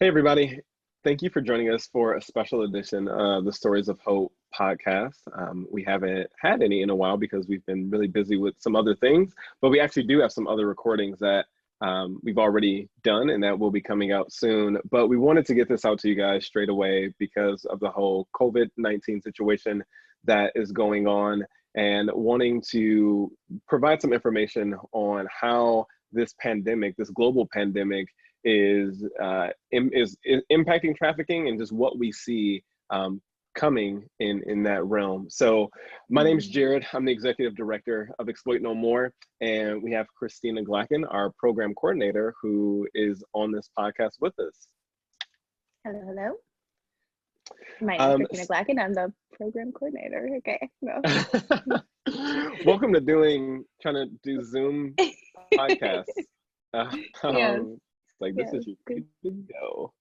Hey, everybody. Thank you for joining us for a special edition of the Stories of Hope podcast. We haven't had any in a while because we've been really busy with some other things, but we actually do have some other recordings that we've already done and that will be coming out soon. But we wanted to get this out to you guys straight away because of the whole COVID-19 situation that is going on and wanting to provide some information on how this pandemic, this global pandemic, is impacting trafficking and just what we see coming in that realm. So my name is Jared. I'm the executive director of Exploit No More, and we have Kristina Glackin, our program coordinator, who is on this podcast with us. Hello, hello. My name is Kristina Glackin. I'm the program coordinator. Okay. No. Welcome to trying to do Zoom podcasts. Yes. Like, this is your good to go.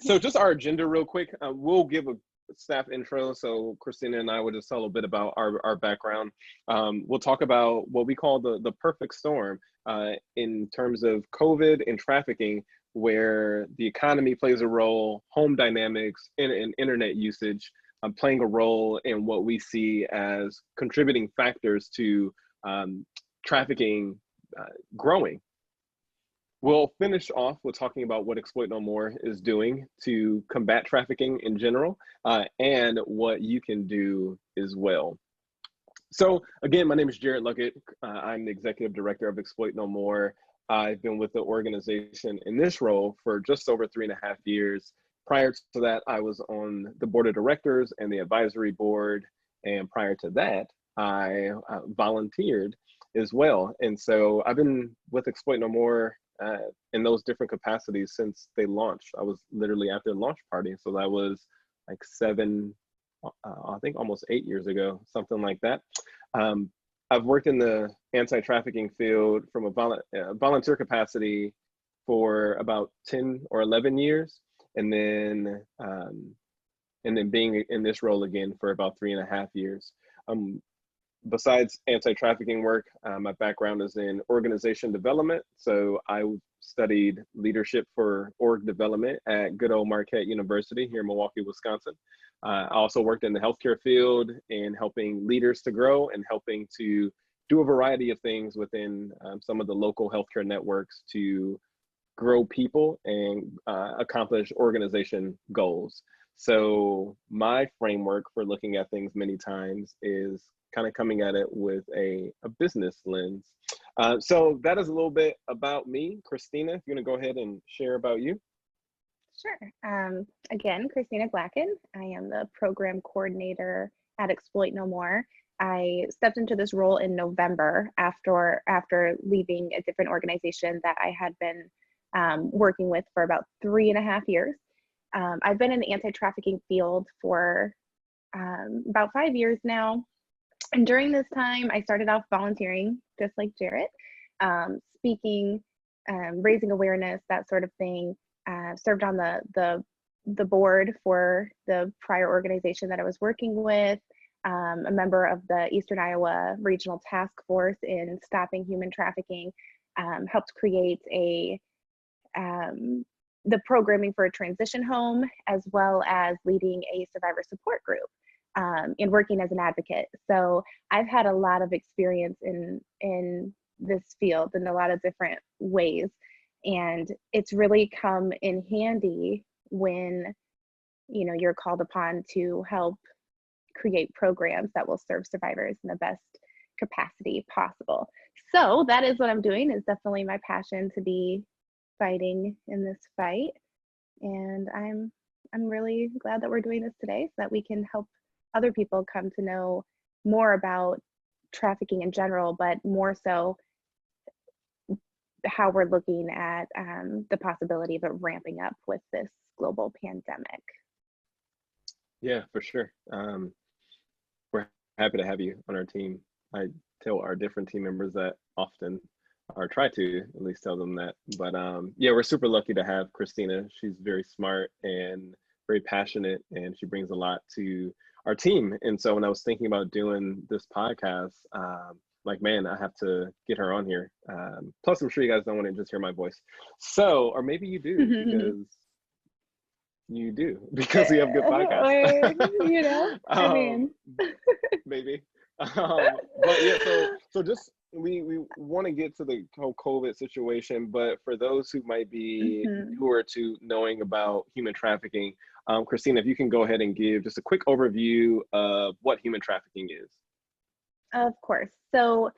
So just our agenda real quick. We'll give a staff intro. So Kristina and I will just tell a little bit about our background. We'll talk about what we call the perfect storm in terms of COVID and trafficking, where the economy plays a role, home dynamics, and internet usage playing a role in what we see as contributing factors to trafficking growing. We'll finish off with talking about what Exploit No More is doing to combat trafficking in general, and what you can do as well. So again, my name is Jarrett Luckett. I'm the executive director of Exploit No More. I've been with the organization in this role for just over 3.5 years. Prior to that, I was on the board of directors and the advisory board. And prior to that, I volunteered as well. And so I've been with Exploit No More in those different capacities since they launched. I was literally at their launch party. So that was like I think almost 8 years ago, something like that. I've worked in the anti-trafficking field from a volunteer capacity for about 10 or 11 years. And then being in this role again for about 3.5 years. Besides anti-trafficking work, my background is in organization development. So I studied leadership for org development at good old Marquette University here in Milwaukee, Wisconsin. I also worked in the healthcare field in helping leaders to grow and helping to do a variety of things within some of the local healthcare networks to grow people and accomplish organization goals. So my framework for looking at things many times is kind of coming at it with a business lens. So that is a little bit about me. Kristina, if you're gonna go ahead and share about you. Sure. Again, Kristina Glackin. I am the program coordinator at Exploit No More. I stepped into this role in November after leaving a different organization that I had been working with for about 3.5 years. I've been in the anti-trafficking field for about 5 years now. And during this time, I started off volunteering, just like Jarrett, speaking, raising awareness, that sort of thing. Served on the board for the prior organization that I was working with, a member of the Eastern Iowa Regional Task Force in stopping human trafficking, helped create the programming for a transition home, as well as leading a survivor support group. And working as an advocate. So I've had a lot of experience in this field in a lot of different ways. And it's really come in handy when, you're called upon to help create programs that will serve survivors in the best capacity possible. So that is what I'm doing. It's definitely my passion to be fighting in this fight. And I'm really glad that we're doing this today so that we can help other people come to know more about trafficking in general, but more so how we're looking at the possibility of it ramping up with this global pandemic. Yeah, for sure. We're happy to have you on our team. I tell our different team members that often, or try to at least tell them that. But yeah, we're super lucky to have Kristina. She's very smart and very passionate, and she brings a lot to our team. And so when I was thinking about doing this podcast, like, man, I have to get her on here. Plus, I'm sure you guys don't want to just hear my voice. So, or maybe you do, because You do, because we have good podcasts. Or, I mean. Maybe. But yeah, so just we want to get to the whole COVID situation, but for those who might be newer to knowing about human trafficking, Kristina, if you can go ahead and give just a quick overview of what human trafficking is. Of course. So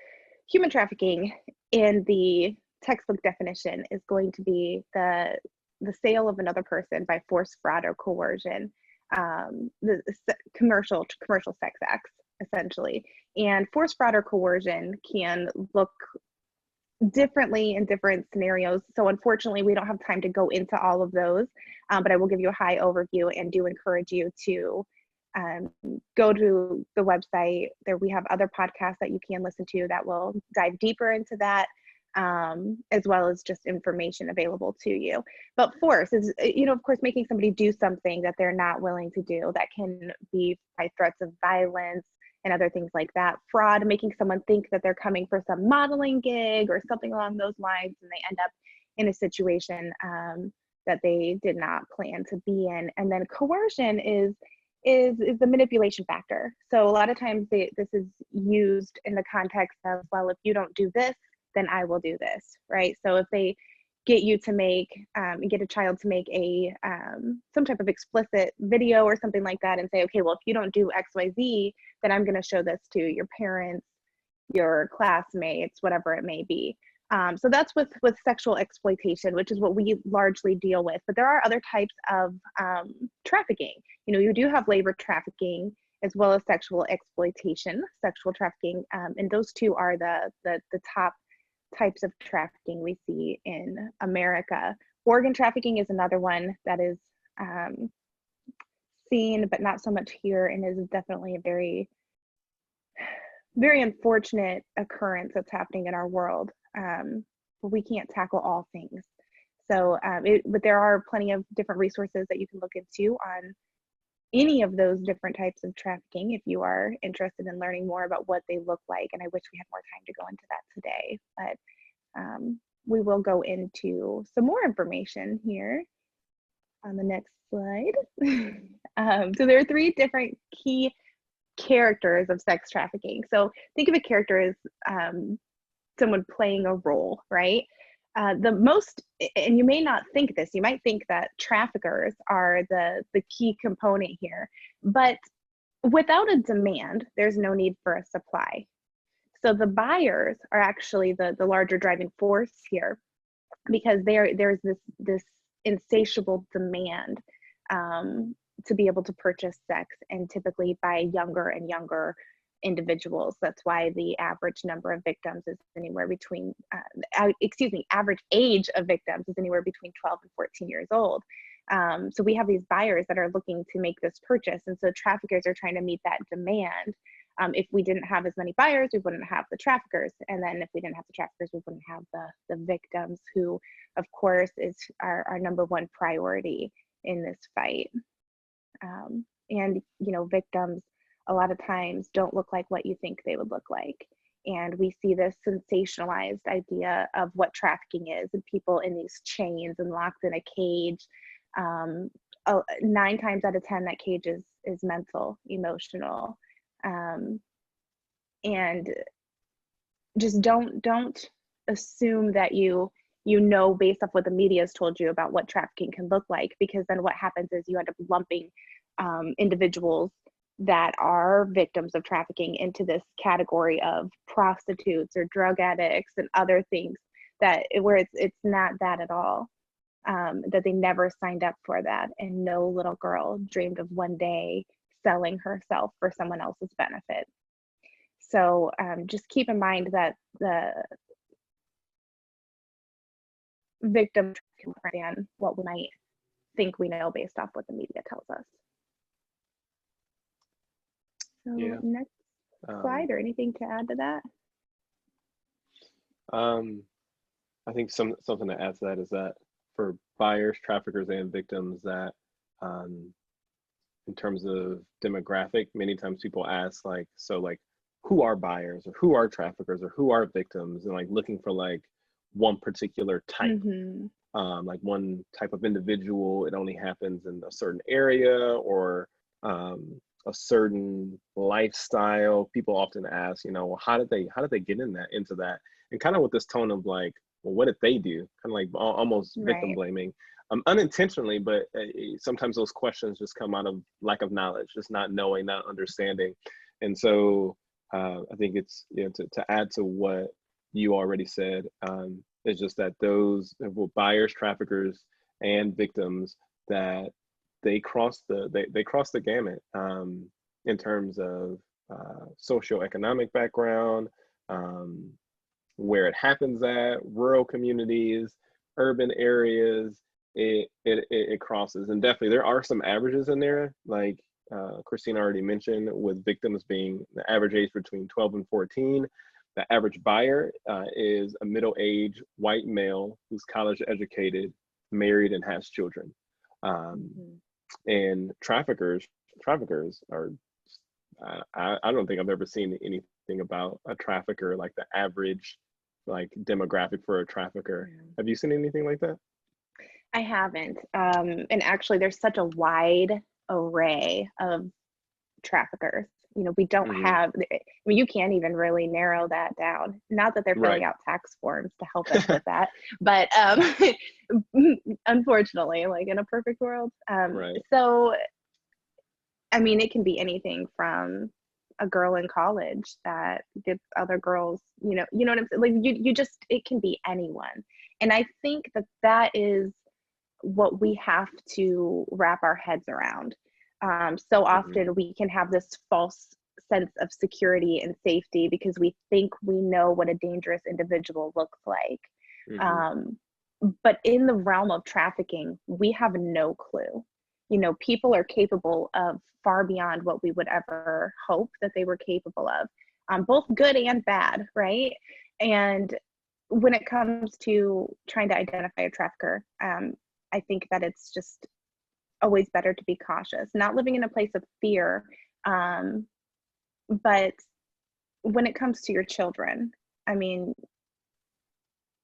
human trafficking in the textbook definition is going to be the sale of another person by force, fraud, or coercion, the commercial sex acts, essentially. And force, fraud, or coercion can look differently in different scenarios. So unfortunately, we don't have time to go into all of those, but I will give you a high overview and do encourage you to go to the website. There we have other podcasts that you can listen to that will dive deeper into that, as well as just information available to you. But force is, of course, making somebody do something that they're not willing to do. That can be by threats of violence and other things like that. Fraud, making someone think that they're coming for some modeling gig or something along those lines, and they end up in a situation that they did not plan to be in. And then coercion is the manipulation factor. So a lot of times this is used in the context of, well, if you don't do this, then I will do this, right? So if they get you to make, get a child to make some type of explicit video or something like that and say, okay, well, if you don't do X, Y, Z, then I'm gonna show this to your parents, your classmates, whatever it may be. So that's with sexual exploitation, which is what we largely deal with. But there are other types of trafficking. You do have labor trafficking as well as sexual exploitation, sexual trafficking, and those two are the top types of trafficking we see in America. Organ trafficking is another one that is seen, but not so much here, and is definitely a very, very unfortunate occurrence that's happening in our world. But we can't tackle all things. So, but there are plenty of different resources that you can look into on any of those different types of trafficking if you are interested in learning more about what they look like. And I wish we had more time to go into that today, but we will go into some more information here on the next slide. So there are 3 different key characters of sex trafficking. So think of a character as someone playing a role, right? The most, and you may not think this, you might think that traffickers are the key component here, but without a demand, there's no need for a supply. So the buyers are actually the larger driving force here, because there's this insatiable demand to be able to purchase sex, and typically by younger and younger individuals. That's why the average number of victims is anywhere between, average age of victims is anywhere between 12 and 14 years old. So we have these buyers that are looking to make this purchase, and so traffickers are trying to meet that demand. If we didn't have as many buyers, we wouldn't have the traffickers, and then if we didn't have the traffickers, we wouldn't have the victims, who, of course, is our number one priority in this fight. And victims a lot of times don't look like what you think they would look like. And we see this sensationalized idea of what trafficking is, and people in these chains and locked in a cage. 9 times out of 10, that cage is mental, emotional. And just don't assume that you based off what the media has told you about what trafficking can look like, because then what happens is you end up lumping individuals that are victims of trafficking into this category of prostitutes or drug addicts and other things where it's not that at all, that they never signed up for that, and no little girl dreamed of one day selling herself for someone else's benefit. So just keep in mind that the victim can understand what we might think we know based off what the media tells us. So next slide, or anything to add to that? I think something to add to that is that for buyers, traffickers, and victims, that in terms of demographic, many times people ask who are buyers, or who are traffickers, or who are victims, and looking for one particular type. like one type of individual, it only happens in a certain area or a certain lifestyle. People often ask, you know, well, how did they get into that? And kind of with this tone of like, well, what did they do? Kind of like almost victim Right. blaming, unintentionally, but sometimes those questions just come out of lack of knowledge, just not knowing, not understanding. And so I think it's, you know, to add to what you already said, it's just that those buyers, traffickers, and victims, that they cross the gamut in terms of socioeconomic background, where it happens at, rural communities, urban areas. It crosses, and definitely there are some averages in there, like Kristina already mentioned, with victims being the average age between 12 and 14. The average buyer is a middle-aged white male who's college educated, married, and has children. And traffickers are, I don't think I've ever seen anything about a trafficker, like the average like demographic for a trafficker. Have you seen anything like that? I haven't. And actually, there's such a wide array of traffickers. You know, we don't have, I mean, you can't even really narrow that down. Not that they're filling out tax forms to help us with that, but unfortunately, like in a perfect world. So, I mean, it can be anything from a girl in college that gets other girls, you know what I'm saying? Like you just, it can be anyone. And I think that is what we have to wrap our heads around. So often we can have this false sense of security and safety because we think we know what a dangerous individual looks like. But in the realm of trafficking, we have no clue. You know, people are capable of far beyond what we would ever hope that they were capable of, both good and bad, right? And when it comes to trying to identify a trafficker, I think that it's just always better to be cautious, not living in a place of fear. But when it comes to your children, I mean,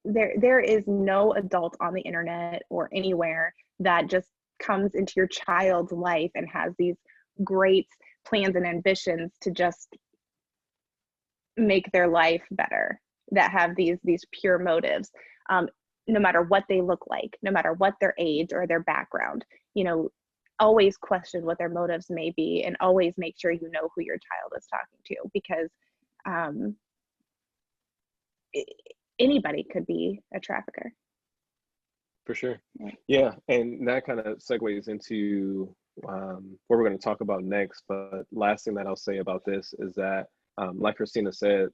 there is no adult on the internet or anywhere that just comes into your child's life and has these great plans and ambitions to just make their life better, that have these pure motives, no matter what they look like, no matter what their age or their background. You know, always question what their motives may be, and always make sure you know who your child is talking to, because anybody could be a trafficker. For sure. Yeah, and that kind of segues into what we're going to talk about next. But last thing that I'll say about this is that, like Kristina said,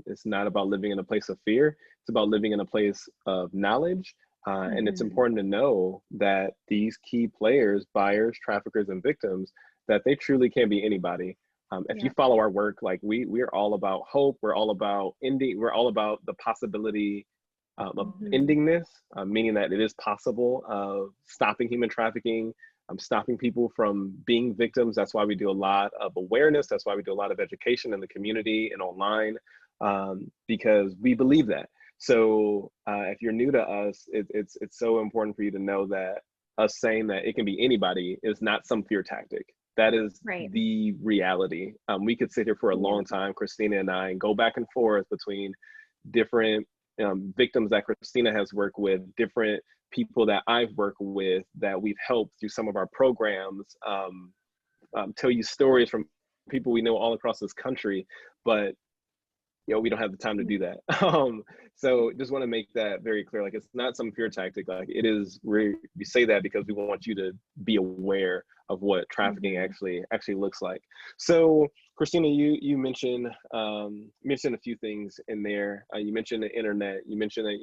it's not about living in a place of fear. It's about living in a place of knowledge. And it's important to know that these key players, buyers, traffickers, and victims, that they truly can be anybody. If you follow our work, like we're all about hope. We're all about ending. We're all about the possibility of ending this, meaning that it is possible of stopping human trafficking, stopping people from being victims. That's why we do a lot of awareness. That's why we do a lot of education in the community and online, because we believe that. So if you're new to us, it's so important for you to know that us saying that it can be anybody is not some fear tactic. That is the reality. We could sit here for a long time, Kristina and I, and go back and forth between different victims that Kristina has worked with, different people that I've worked with, that we've helped through some of our programs, tell you stories from people we know all across this country, but you know, we don't have the time to do that. So just want to make that very clear. Like, it's not some fear tactic. Like, it is, we say that because we want you to be aware of what trafficking actually looks like. So Kristina, you mentioned a few things in there. You mentioned the internet. You mentioned that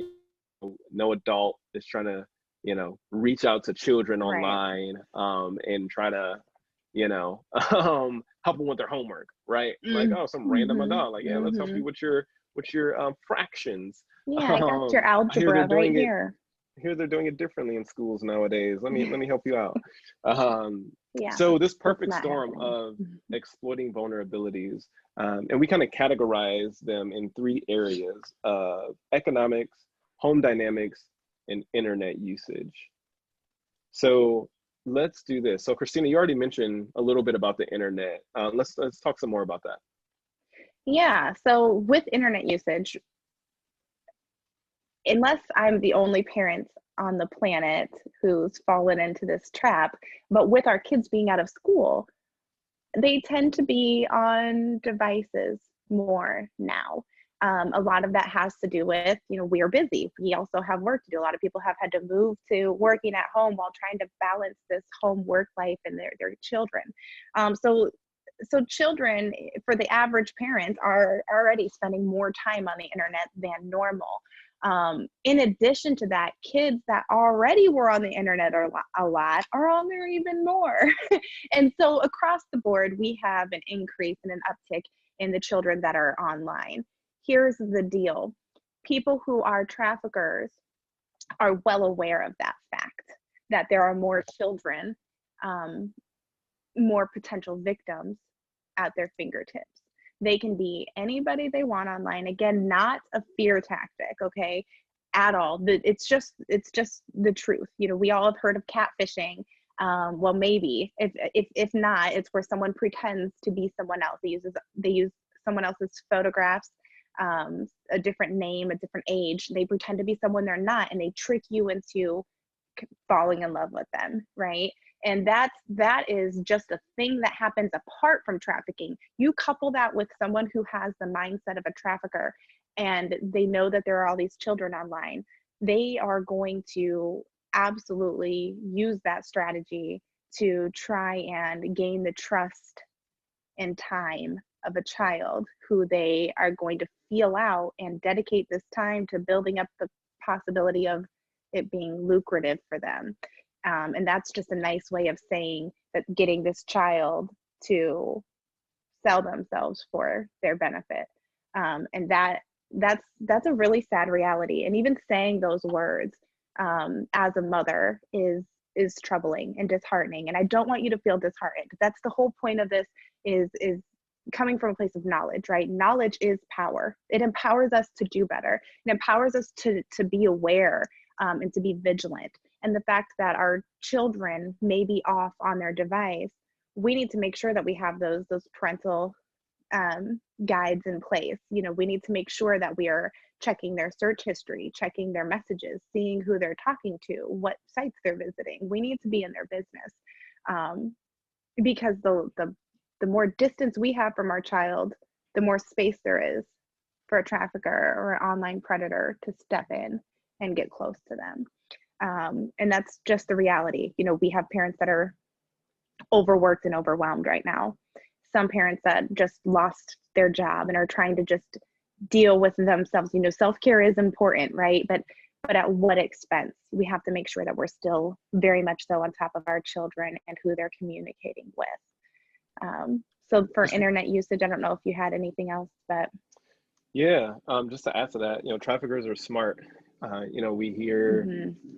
no adult is trying to, you know, reach out to children online and try to, you know, help them with their homework, right? Like, oh, some random adult, like, yeah, let's help you with your fractions. Yeah, I got your algebra right here. Here they're doing it differently in schools nowadays. Let me help you out. So this perfect storm of exploiting vulnerabilities, and we kind of categorize them in three areas: economics, home dynamics, and internet usage. So let's do this. So Kristina, you already mentioned a little bit about the internet. Let's talk some more about that. Yeah, so with internet usage, unless I'm the only parent on the planet who's fallen into this trap, but with our kids being out of school, they tend to be on devices more now. A lot of that has to do with, we are busy. We also have work to do. A lot of people have had to move to working at home while trying to balance this home work life and their children. So children, for the average parent, are already spending more time on the internet than normal. In addition to that, kids that already were on the internet a lot are on there even more. And so across the board, we have an increase and an uptick in the children that are online. Here's the deal. People who are traffickers are well aware of that fact, that there are more children, more potential victims at their fingertips. They can be anybody they want online. Again, not a fear tactic, okay, at all. It's just the truth. We all have heard of catfishing. Well, maybe if not, it's where someone pretends to be someone else. They use someone else's photographs, a different name, a different age. They pretend to be someone they're not, and they trick you into falling in love with them, right? And that is just a thing that happens apart from trafficking. You couple that with someone who has the mindset of a trafficker, and they know that there are all these children online. They are going to absolutely use that strategy to try and gain the trust and time of a child who they are going to feel out and dedicate this time to building up the possibility of it being lucrative for them. And that's just a nice way of saying that, getting this child to sell themselves for their benefit. And that's a really sad reality. And even saying those words as a mother is troubling and disheartening. And I don't want you to feel disheartened. That's the whole point of this, is coming from a place of knowledge, right? Knowledge is power. It empowers us to do better. It empowers us to be aware and to be vigilant. And the fact that our children may be off on their device, we need to make sure that we have those parental guides in place. We need to make sure that we are checking their search history, checking their messages, seeing who they're talking to, what sites they're visiting. We need to be in their business, because the more distance we have from our child, the more space there is for a trafficker or an online predator to step in and get close to them. And that's just the reality. We have parents that are overworked and overwhelmed right now. Some parents that just lost their job and are trying to just deal with themselves. Self-care is important, right? But at what expense? We have to make sure that we're still very much so on top of our children and who they're communicating with. So for internet usage, I don't know if you had anything else, but. Yeah, just to add to that, traffickers are smart. We hear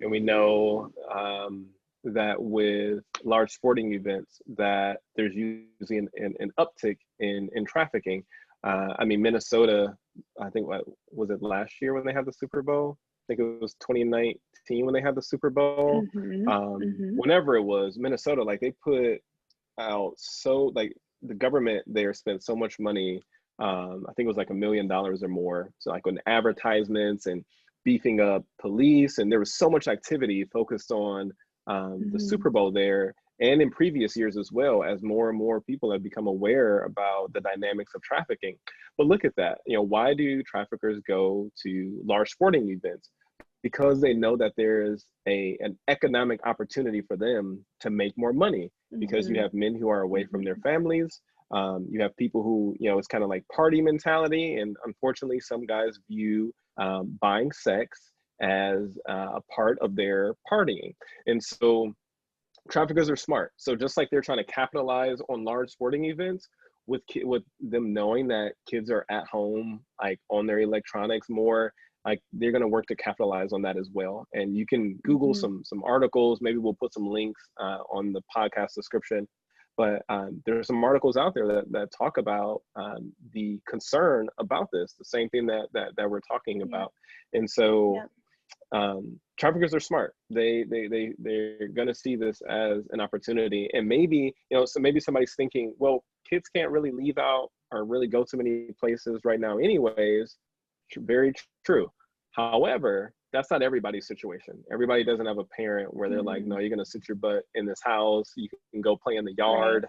and we know that with large sporting events that there's usually an uptick in trafficking. Minnesota, I think, what was it, last year when they had the Super Bowl? I think it was 2019 when they had the Super Bowl. Whenever it was, Minnesota, they put out, so the government there spent so much money. I think it was $1 million or more. So on advertisements and beefing up police, and there was so much activity focused on the Super Bowl there, and in previous years as well, as more and more people have become aware about the dynamics of trafficking. But look at that, why do traffickers go to large sporting events? Because they know that there's an economic opportunity for them to make more money, because you have men who are away from their families. You have people who, it's kind of like party mentality. And unfortunately, some guys view buying sex as a part of their partying. And so traffickers are smart. So just like they're trying to capitalize on large sporting events, with them knowing that kids are at home, on their electronics more, they're going to work to capitalize on that as well. And you can Google some articles. Maybe we'll put some links on the podcast description. But there are some articles out there that talk about the concern about this, the same thing that we're talking about. And so Traffickers are smart. They're gonna see this as an opportunity, and maybe, so maybe somebody's thinking, well, kids can't really leave out or really go to many places right now, anyways. Very true. However, that's not everybody's situation. Everybody doesn't have a parent where they're like, no, you're gonna sit your butt in this house. You can go play in the yard.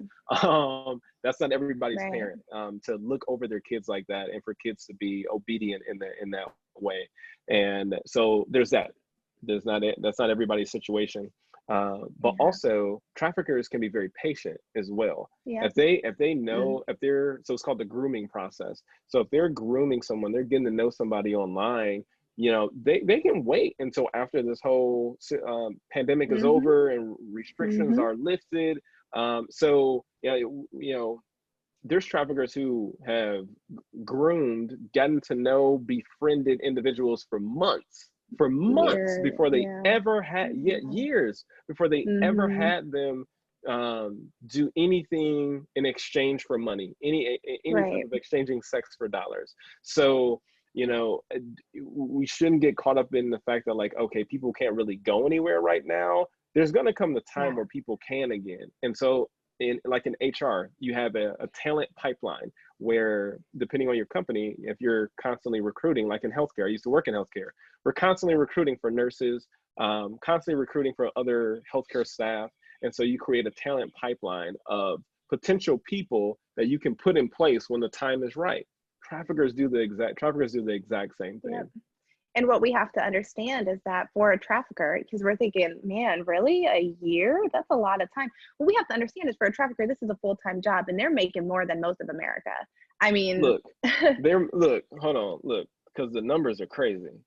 That's not everybody's parent, to look over their kids like that, and for kids to be obedient in that way. And so there's that. That's not everybody's situation. But also, traffickers can be very patient as well. If they know, so it's called the grooming process. So if they're grooming someone, they're getting to know somebody online, they can wait until after this whole pandemic is over and restrictions are lifted. So there's traffickers who have groomed, gotten to know, befriended individuals for months before they ever had, years before they ever had them do anything in exchange for money, any type of exchanging sex for dollars. So we shouldn't get caught up in the fact that, like, okay, people can't really go anywhere right now. There's going to come the time where people can again. And so in HR, you have a talent pipeline where, depending on your company, if you're constantly recruiting, like in healthcare, I used to work in healthcare, we're constantly recruiting for nurses, constantly recruiting for other healthcare staff. And so you create a talent pipeline of potential people that you can put in place when the time is right. Traffickers do the exact same thing. And what we have to understand is that for a trafficker, because we're thinking, man, really, a year? That's a lot of time. What we have to understand is, for a trafficker, this is a full-time job, and they're making more than most of America. I mean, look, hold on, because the numbers are crazy.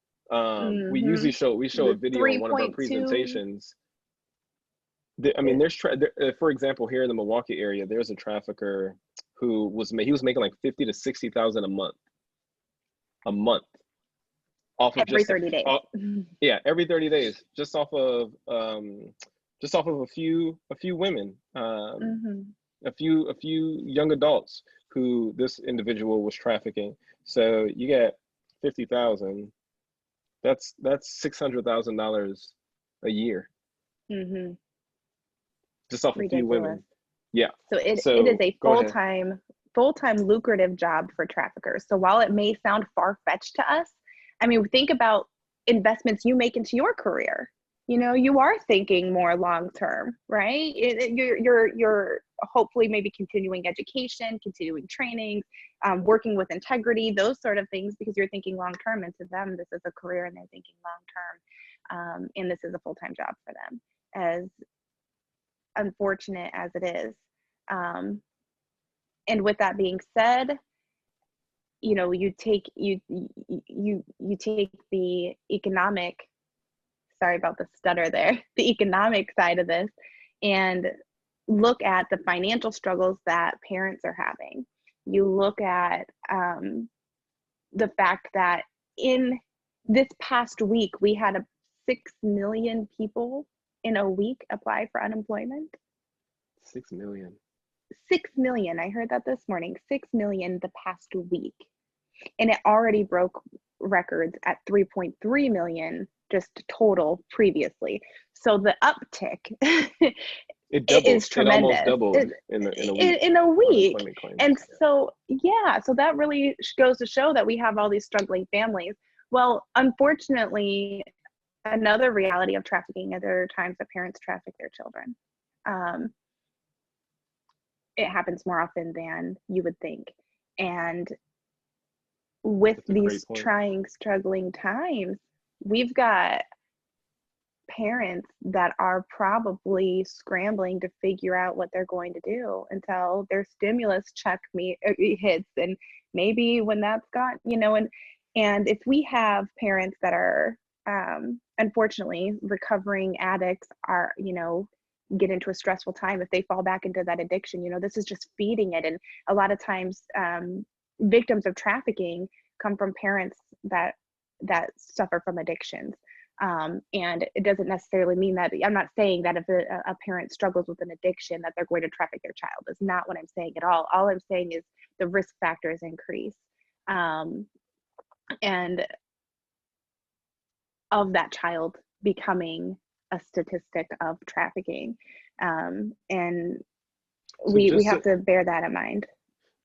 We usually show a video in one of our presentations. For example, here in the Milwaukee area, there's a trafficker who was making like $50,000 to $60,000 a month. Off of every 30 days. Every 30 days, just off of a few women, a few young adults who this individual was trafficking. So you get 50,000. That's $600,000 a year. Just off a few women. Yeah. So it is a full-time lucrative job for traffickers. So while it may sound far-fetched to us, I mean, think about investments you make into your career. You are thinking more long-term, right? You're hopefully maybe continuing education, continuing training, working with integrity, those sort of things, because you're thinking long-term. And to them, this is a career, and they're thinking long-term. And this is a full-time job for them, as unfortunate as it is. And with that being said, you take the economic, sorry about the stutter there, the economic side of this, and look at the financial struggles that parents are having. You look at the fact that in this past week, we had 6 million people in a week apply for unemployment. 6 million. 6 million. I heard that this morning. 6 million the past week. And it already broke records at 3.3 million just total previously. So the uptick is tremendous. It almost doubled in a week. And so that really goes to show that we have all these struggling families. Well, unfortunately, another reality of trafficking is there are times that parents traffic their children. It happens more often than you would think. And with these trying, struggling times, we've got parents that are probably scrambling to figure out what they're going to do until their stimulus check hits. And maybe when that's gone, and if we have parents that are unfortunately recovering addicts, are get into a stressful time, if they fall back into that addiction, this is just feeding it. And a lot of times victims of trafficking come from parents that suffer from addictions. And it doesn't necessarily mean that, I'm not saying that if a parent struggles with an addiction that they're going to traffic their child. That's not what I'm saying at all. All I'm saying is the risk factors increase. And of that child becoming a statistic of trafficking. And So we have to bear that in mind.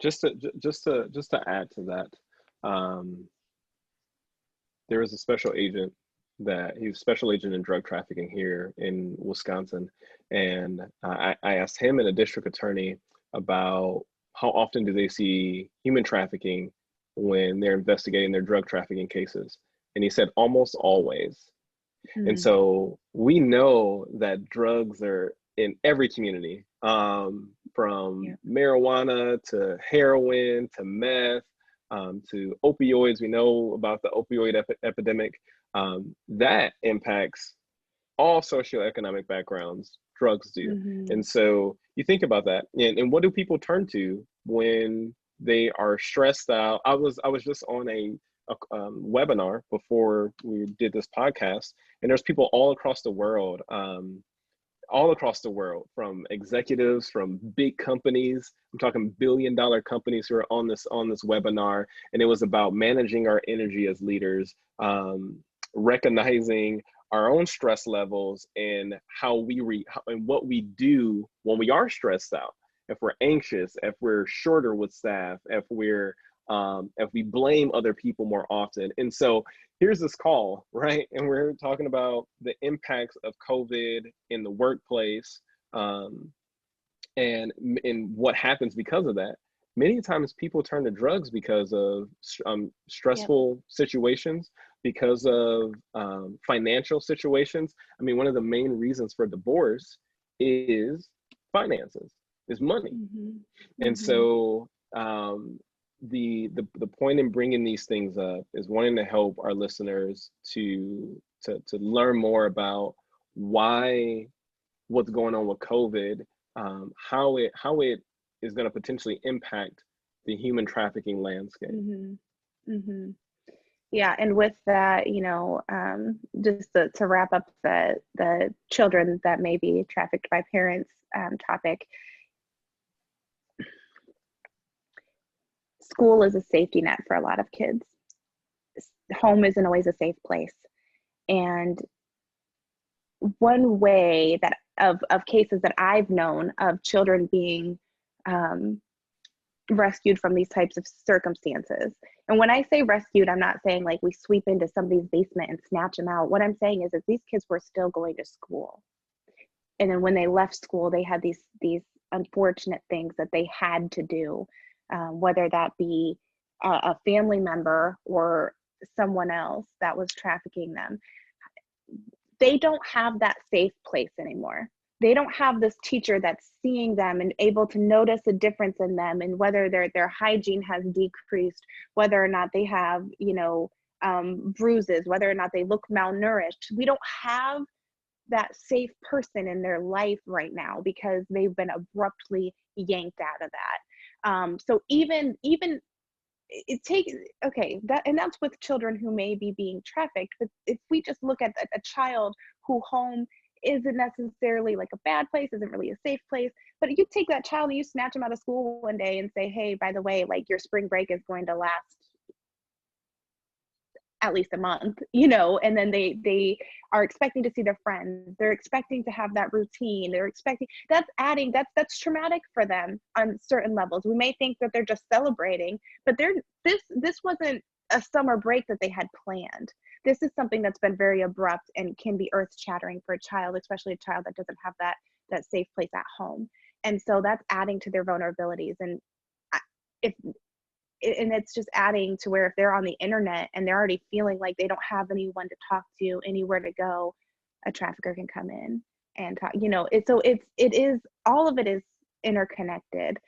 just to add to that, there was a special agent he's a special agent in drug trafficking here in Wisconsin, and I asked him and a district attorney about how often do they see human trafficking when they're investigating their drug trafficking cases, and he said almost always. And so we know that drugs are in every community, from marijuana to heroin to meth, to opioids. We know about the opioid epidemic. That impacts all socioeconomic backgrounds, drugs do. And so you think about that, and what do people turn to when they are stressed out? I was just on a webinar before we did this podcast, and there's people all across the world, from executives from big companies. I'm talking billion-dollar companies who are on this webinar, and it was about managing our energy as leaders, recognizing our own stress levels and how and what we do when we are stressed out. If we're anxious, if we're shorter with staff, if we blame other people more often. And so here's this call, right? And we're talking about the impacts of COVID in the workplace, and what happens because of that. Many times people turn to drugs because of stressful situations, because of financial situations. I mean, one of the main reasons for divorce is finances, is money. And so the point in bringing these things up is wanting to help our listeners to learn more about what's going on with COVID, how it is going to potentially impact the human trafficking landscape. Yeah, and with that, just to wrap up the children that may be trafficked by parents topic, school is a safety net for a lot of kids. Home isn't always a safe place. And one way that of cases that I've known of children being rescued from these types of circumstances. And when I say rescued, I'm not saying like we sweep into somebody's basement and snatch them out. What I'm saying is that these kids were still going to school. And then when they left school, they had these unfortunate things that they had to do, whether that be a family member or someone else that was trafficking them. They don't have that safe place anymore. They don't have this teacher that's seeing them and able to notice a difference in them, and whether their hygiene has decreased, whether or not they have, bruises, whether or not they look malnourished. We don't have that safe person in their life right now because they've been abruptly yanked out of that. So even it takes, that's with children who may be being trafficked. But if we just look at a child who home isn't necessarily like a bad place, isn't really a safe place, but you take that child and you snatch them out of school one day and say, hey, by the way, like your spring break is going to last at least a month, and then they are expecting to see their friends. They're expecting to have that routine. They're expecting, that's traumatic for them on certain levels. We may think that they're just celebrating, but this wasn't a summer break that they had planned. This is something that's been very abrupt and can be earth-shattering for a child, especially a child that doesn't have that safe place at home. And so that's adding to their vulnerabilities. And it's just adding to where if they're on the internet and they're already feeling like they don't have anyone to talk to, anywhere to go, a trafficker can come in and talk. All of it is interconnected,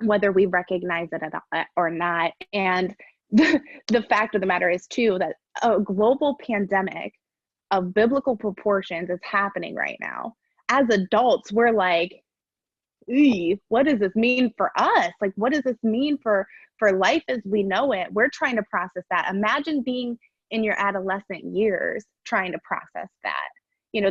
whether we recognize it or not. And the fact of the matter is too that a global pandemic of biblical proportions is happening right now. As adults, we're like, what does this mean for us? Like, what does this mean for life as we know it? We're trying to process that. Imagine being in your adolescent years trying to process that.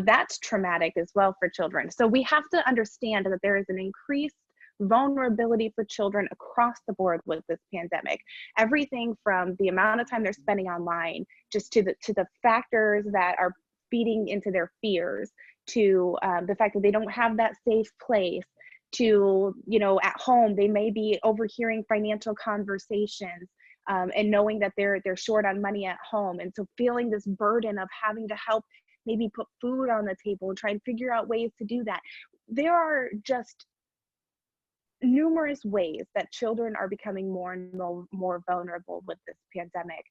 That's traumatic as well for children. So we have to understand that there is an increased vulnerability for children across the board with this pandemic. Everything from the amount of time they're spending online, just to the factors that are feeding into their fears, to the fact that they don't have that safe place, to, you know, at home they may be overhearing financial conversations, and knowing that they're short on money at home, and so feeling this burden of having to help maybe put food on the table and try and figure out ways to do that. There are just numerous ways that children are becoming more and more vulnerable with this pandemic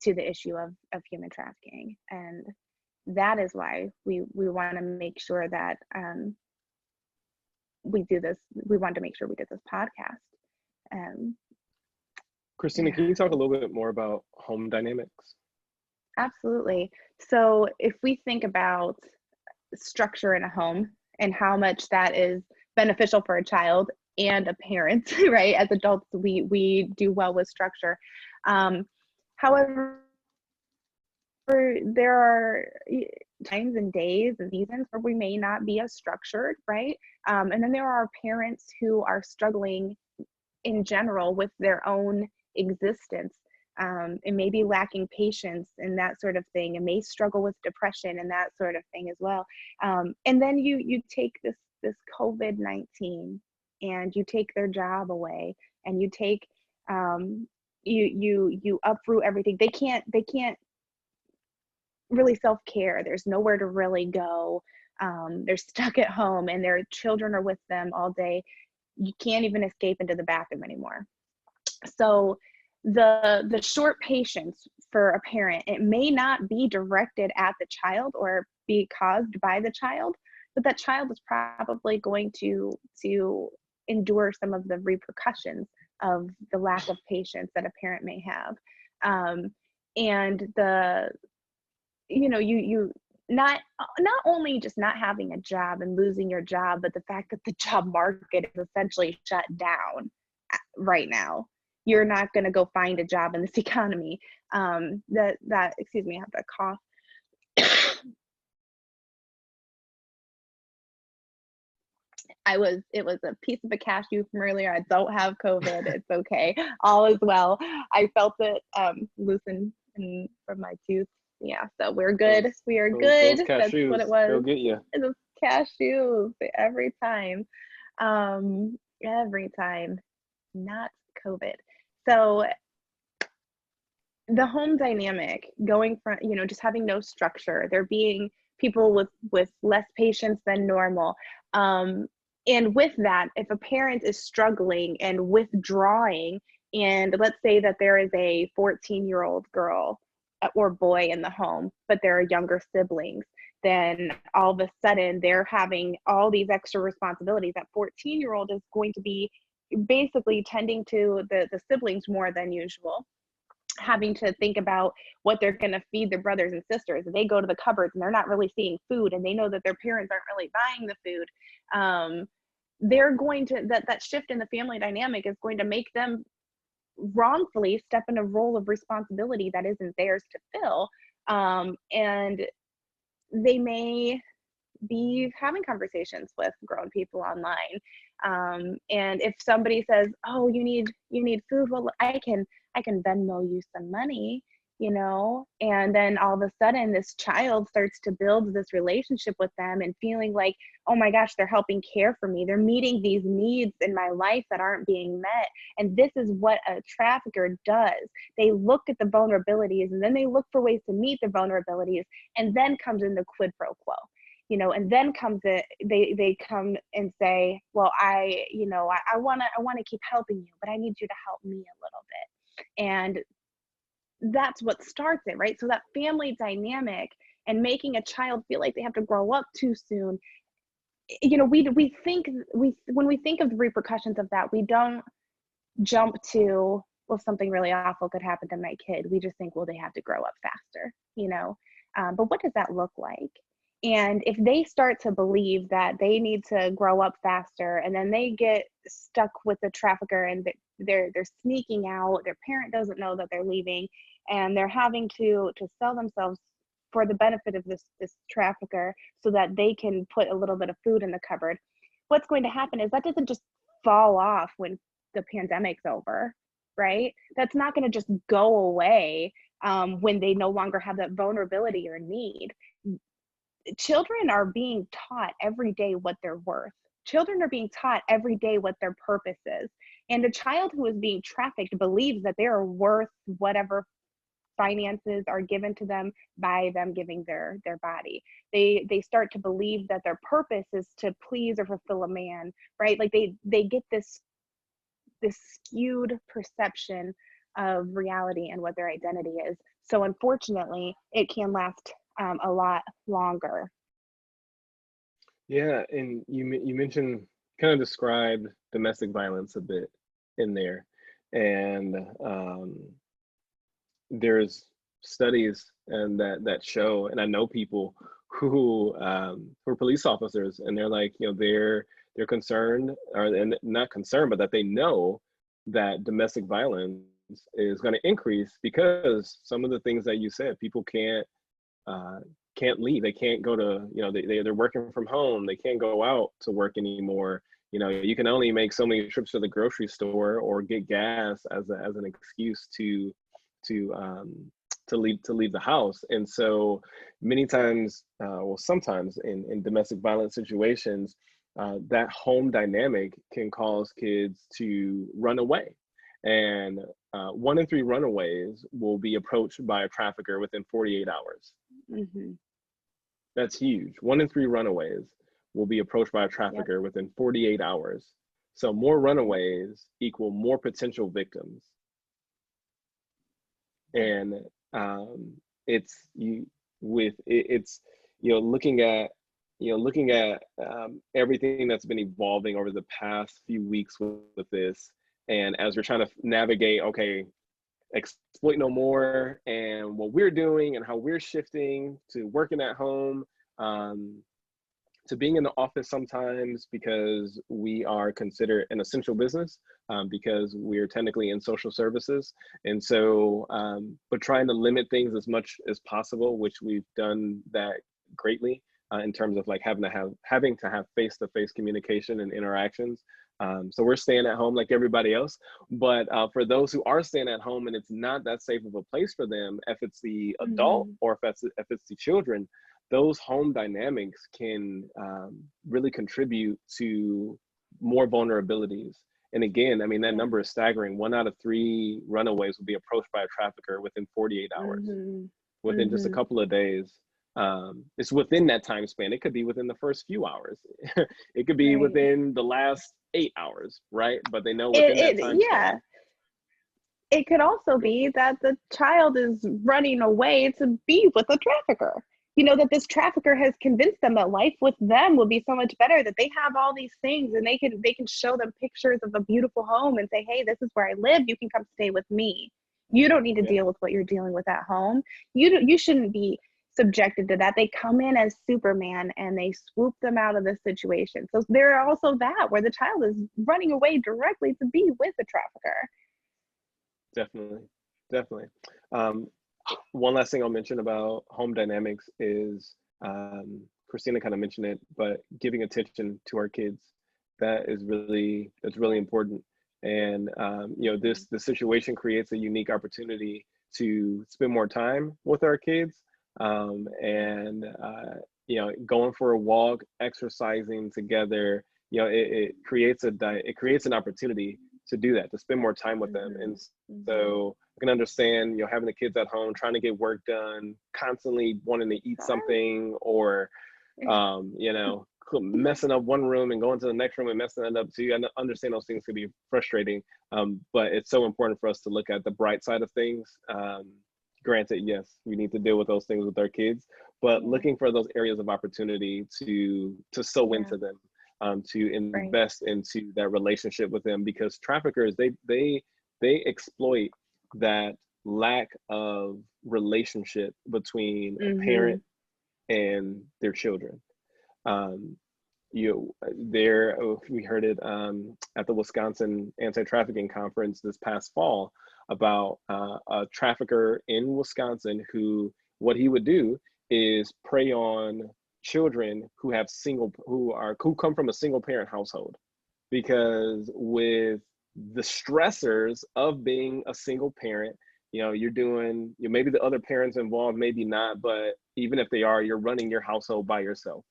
to the issue of human trafficking. And that is why we want to make sure that we do this. We want to make sure we did this podcast. Kristina, can you talk a little bit more about home dynamics? Absolutely. So if we think about structure in a home and how much that is beneficial for a child and a parent, right? As adults, we do well with structure. However, there are times and days and seasons where we may not be as structured, right? And then there are parents who are struggling in general with their own existence, and maybe lacking patience and that sort of thing, and may struggle with depression and that sort of thing as well. And then you take this COVID-19 and you take their job away, and you take you uproot everything. They can't really self-care. There's nowhere to really go. They're stuck at home and their children are with them all day. You can't even escape into the bathroom anymore. So the short patience for a parent, it may not be directed at the child or be caused by the child, but that child is probably going to endure some of the repercussions of the lack of patience that a parent may have. And you not only just not having a job and losing your job, but the fact that the job market is essentially shut down right now. You're not going to go find a job in this economy. Excuse me, I have that cough. It was a piece of a cashew from earlier. I don't have COVID. It's okay. All is well. I felt it loosen from my tooth. Yeah, so we're good. We are good. That's what it was. They'll get you. It was cashews every time. Every time. Not COVID. So the home dynamic, going from, just having no structure, there being people with less patience than normal. And with that, if a parent is struggling and withdrawing, and let's say that there is a 14-year-old girl or boy in the home, but there are younger siblings, then all of a sudden they're having all these extra responsibilities. That 14-year-old is going to be basically tending to the siblings more than usual, having to think about what they're going to feed their brothers and sisters. They go to the cupboards and they're not really seeing food, and they know that their parents aren't really buying the food. They're going to, that shift in the family dynamic is going to make them wrongfully step in a role of responsibility that isn't theirs to fill. And they may be having conversations with grown people online. And if somebody says, "Oh, you need food," well, I can Venmo you some money, and then all of a sudden this child starts to build this relationship with them and feeling like, oh my gosh, they're helping care for me. They're meeting these needs in my life that aren't being met. And this is what a trafficker does. They look at the vulnerabilities, and then they look for ways to meet the vulnerabilities, and then comes in the quid pro quo. And then comes it, they come and say, well, I want to keep helping you, but I need you to help me a little bit. And that's what starts it, right? So that family dynamic and making a child feel like they have to grow up too soon. When we think of the repercussions of that, we don't jump to, well, something really awful could happen to my kid. We just think, well, they have to grow up faster, but what does that look like? And if they start to believe that they need to grow up faster, and then they get stuck with the trafficker and they're sneaking out, their parent doesn't know that they're leaving, and they're having to sell themselves for the benefit of this trafficker so that they can put a little bit of food in the cupboard, what's going to happen is that doesn't just fall off when the pandemic's over, right? That's not going to just go away when they no longer have that vulnerability or need. Children are being taught every day what they're worth. Children are being taught every day what their purpose is. And a child who is being trafficked believes that they are worth whatever finances are given to them by them giving their body. They start to believe that their purpose is to please or fulfill a man, right? Like they get this skewed perception of reality and what their identity is. So unfortunately, it can last a lot longer. Yeah, and you mentioned, kind of described domestic violence a bit in there, and there's studies and that show, and I know people who are police officers, and they're like, they're concerned, and not concerned, but that they know that domestic violence is going to increase because some of the things that you said, people can't leave. They can't go to, they're working from home. They can't go out to work anymore. You can only make so many trips to the grocery store or get gas as an excuse to leave the house. And so many times, sometimes in domestic violence situations, that home dynamic can cause kids to run away. And 1 in 3 runaways will be approached by a trafficker within 48 hours. Mm-hmm. That's huge. 1 in 3 runaways will be approached by a trafficker within 48 hours. So more runaways equal more potential victims. And looking at everything that's been evolving over the past few weeks with this, and as we're trying to navigate, okay, exploit no more, and what we're doing and how we're shifting to working at home, to being in the office sometimes because we are considered an essential business, because we're technically in social services. And so, but trying to limit things as much as possible, which we've done that greatly, in terms of like having to have face-to-face communication and interactions. So we're staying at home like everybody else, but for those who are staying at home and it's not that safe of a place for them, if it's the adult or if it's the children, those home dynamics can really contribute to more vulnerabilities. And again, I mean, that number is staggering. 1 out of 3 runaways will be approached by a trafficker within 48 hours, within just a couple of days. It's within that time span. It could be within the first few hours. It could be within the last 8 hours, right? But they know within that time span. It could also be that the child is running away to be with a trafficker. That this trafficker has convinced them that life with them will be so much better, that they have all these things and they can show them pictures of a beautiful home and say, hey, this is where I live. You can come stay with me. You don't need to deal with what you're dealing with at home. You shouldn't be subjected to that. They come in as Superman and they swoop them out of this situation. So there are also that where the child is running away directly to be with the trafficker. Definitely. One last thing I'll mention about home dynamics is, Kristina kind of mentioned it, but giving attention to our kids, that's really important. And the situation creates a unique opportunity to spend more time with our kids, and going for a walk, exercising together. It creates an opportunity to do that, to spend more time with them. And so I can understand, having the kids at home, trying to get work done, constantly wanting to eat something, or, messing up one room and going to the next room and messing it up too. I understand those things can be frustrating, but it's so important for us to look at the bright side of things. Granted, yes, we need to deal with those things with our kids, but looking for those areas of opportunity to sow into them. To invest into that relationship with them, because traffickers, they exploit that lack of relationship between a parent and their children. We heard it at the Wisconsin Anti-Trafficking Conference this past fall about a trafficker in Wisconsin who, what he would do is prey on children who come from a single parent household. because with the stressors of being a single parent, you're doing, maybe the other parents involved, maybe not, but even if they are, you're running your household by yourself.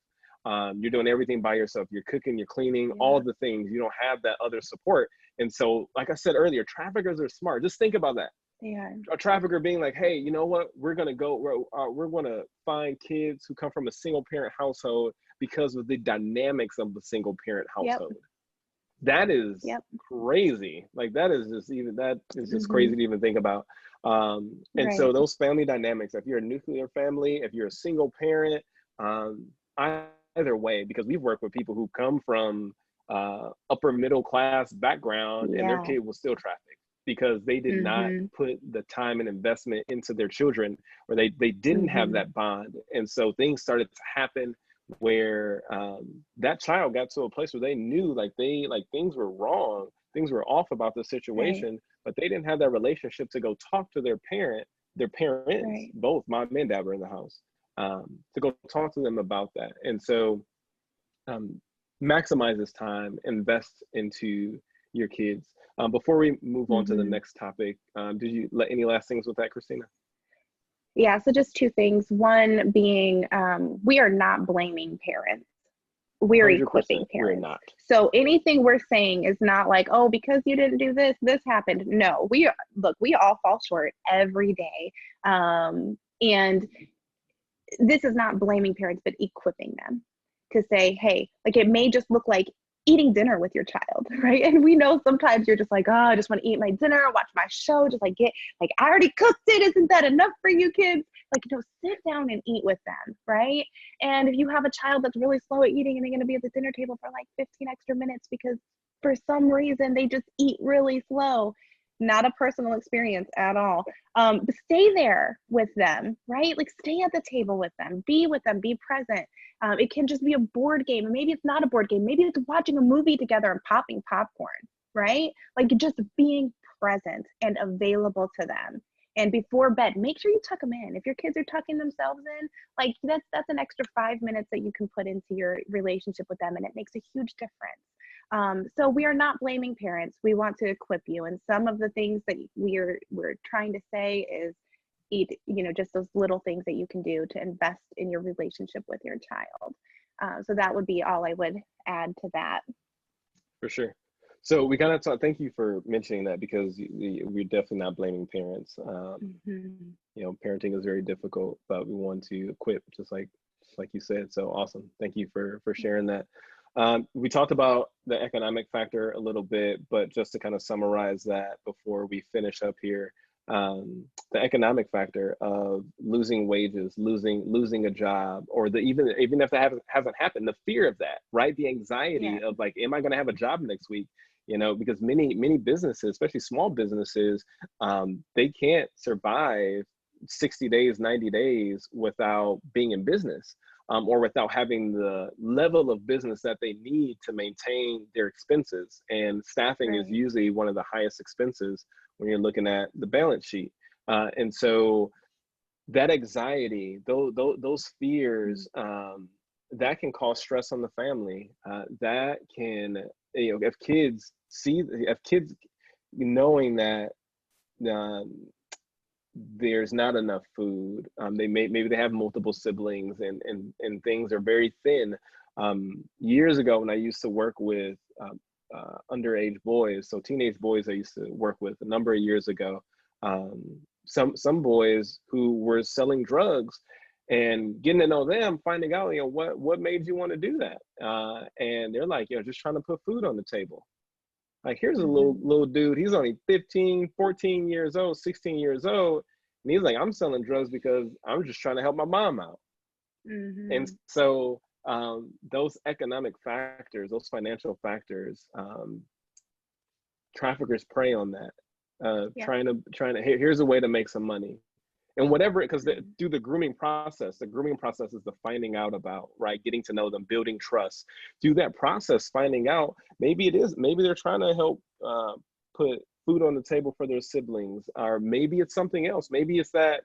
You're doing everything by yourself. You're cooking, you're cleaning, all the things. You don't have that other support. And so, like I said earlier, traffickers are smart. Just think about that. Yeah. A trafficker being like, hey, you know what? We're going to find kids who come from a single parent household because of the dynamics of the single parent household. Yep. That is crazy. Like that is just crazy to even think about. And so those family dynamics, if you're a nuclear family, if you're a single parent, either way, because we've worked with people who come from upper middle class background and their kid was still trafficked because they did not put the time and investment into their children, or they didn't have that bond. And so things started to happen where that child got to a place where they knew like things were wrong, things were off about the situation, but they didn't have that relationship to go talk to their parents, both mom and dad were in the house, to go talk to them about that. And so maximize this time, invest into your kids. Before we move on to the next topic, did you let any last things with that, Kristina? Yeah, so just two things. One being, we are not blaming parents. We're equipping parents. We're not. So anything we're saying is not like, oh, because you didn't do this, this happened. No, we all fall short every day. And this is not blaming parents, but equipping them to say, hey, like it may just look like eating dinner with your child, right? And we know sometimes you're just like, oh, I just want to eat my dinner, watch my show, just like I already cooked it. Isn't that enough for you kids? Like, sit down and eat with them, right? And if you have a child that's really slow at eating and they're going to be at the dinner table for like 15 extra minutes because for some reason they just eat really slow, not a personal experience at all. But stay there with them, right? Like stay at the table with them, be present. It can just be a board game, and maybe it's not a board game. Maybe it's watching a movie together and popping popcorn, right? Like just being present and available to them. And before bed, make sure you tuck them in. If your kids are tucking themselves in, like that's an extra 5 minutes that you can put into your relationship with them, and it makes a huge difference. So we are not blaming parents. We want to equip you. And some of the things that we're trying to say is just those little things that you can do to invest in your relationship with your child. So that would be all I would add to that. For sure. So we kind of thank you for mentioning that, because we're definitely not blaming parents. Parenting is very difficult, but we want to equip, just like you said. So awesome. Thank you for sharing that. We talked about the economic factor a little bit, but just to kind of summarize that before we finish up here, the economic factor of losing wages, losing a job, or even if that hasn't happened, the fear of that, right? The anxiety of like, am I going to have a job next week? Because many businesses, especially small businesses, they can't survive 60 days, 90 days without being in business, or without having the level of business that they need to maintain their expenses. And staffing is usually one of the highest expenses when you're looking at the balance sheet. And so that anxiety, those fears, that can cause stress on the family. That can, if kids knowing that there's not enough food, maybe they have multiple siblings and things are very thin. Years ago, when I used to work with underage boys, so teenage boys I used to work with a number of years ago, some boys who were selling drugs, and getting to know them, finding out, what made you want to do that? And they're like, just trying to put food on the table. Like, here's a little dude, he's only 15, 14 years old, 16 years old. And he's like, I'm selling drugs because I'm just trying to help my mom out. And so those economic factors, those financial factors, traffickers prey on that, trying to, here's a way to make some money. And whatever, because through the grooming process is the finding out about, right? Getting to know them, building trust. Through that process, finding out, maybe they're trying to help put food on the table for their siblings, or maybe it's something else. Maybe it's that,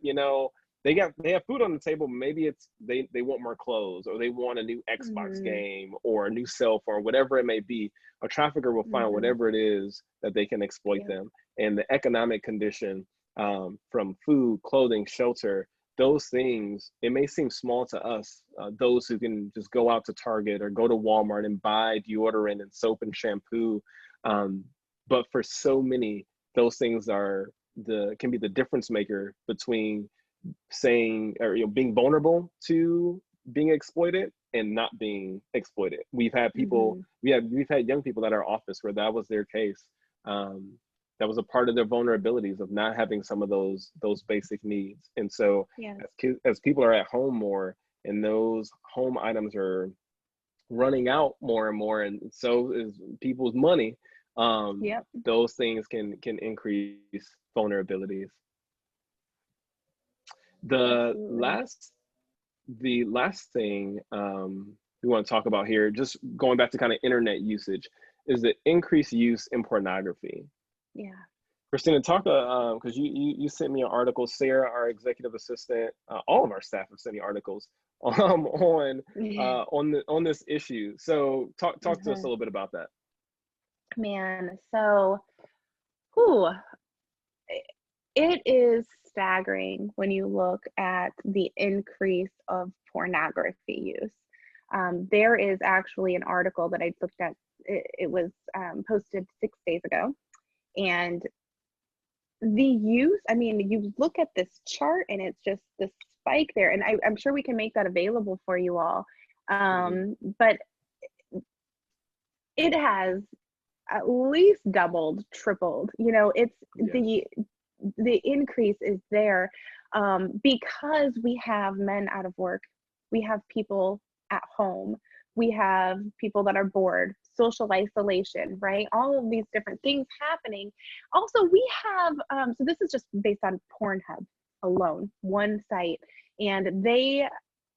they have food on the table. Maybe it's they want more clothes, or they want a new Xbox game or a new cell phone, whatever it may be. A trafficker will find whatever it is that they can exploit them. And the economic condition, from food, clothing, shelter, those things, it may seem small to us, those who can just go out to Target or go to Walmart and buy deodorant and soap and shampoo. But for so many, those things can be the difference maker between saying, or being vulnerable to being exploited and not being exploited. We've had people, we've had young people that are office where that was their case. That was a part of their vulnerabilities of not having some of those basic needs. And so as people are at home more, and those home items are running out more and more, and so is people's money, those things can increase vulnerabilities. The last thing we want to talk about here, just going back to kind of internet usage, is the increased use in pornography. Yeah. Kristina, talk, because you sent me an article. Sarah, our executive assistant, all of our staff have sent me articles on this issue. So talk to us a little bit about that. Man, so it is staggering when you look at the increase of pornography use. There is actually an article that I looked at. It was posted 6 days ago, and the use, I mean, you look at this chart and it's just this spike there, and I'm sure we can make that available for you all. But it has at least doubled, tripled. It's the increase is there, because we have men out of work, we have people at home, we have people that are bored, social isolation, right? All of these different things happening. Also, we have, so this is just based on Pornhub alone, one site, and they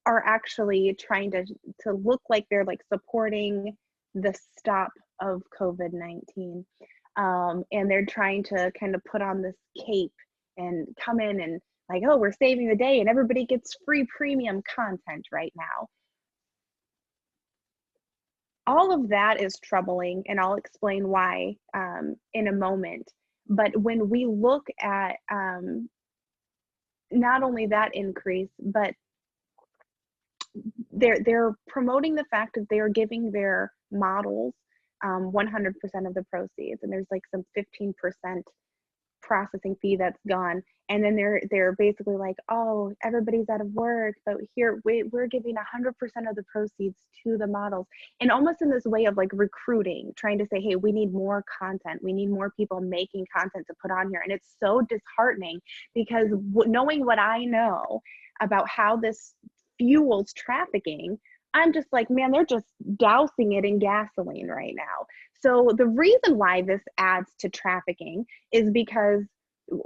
are actually trying to look like they're like supporting the stop of COVID-19. And they're trying to kind of put on this cape and come in and like, oh, we're saving the day and everybody gets free premium content right now. All of that is troubling, and I'll explain why in a moment. But when we look at not only that increase, but they're promoting the fact that they are giving their models 100% of the proceeds, and there's like some 15% processing fee that's gone, and then they're basically like, oh, everybody's out of work, but here we're giving 100% of the proceeds to the models, and almost in this way of like recruiting, trying to say, hey, we need more content, we need more people making content to put on here. And it's so disheartening, because knowing what I know about how this fuels trafficking, I'm just like, man, they're just dousing it in gasoline right now. So the reason why this adds to trafficking is because,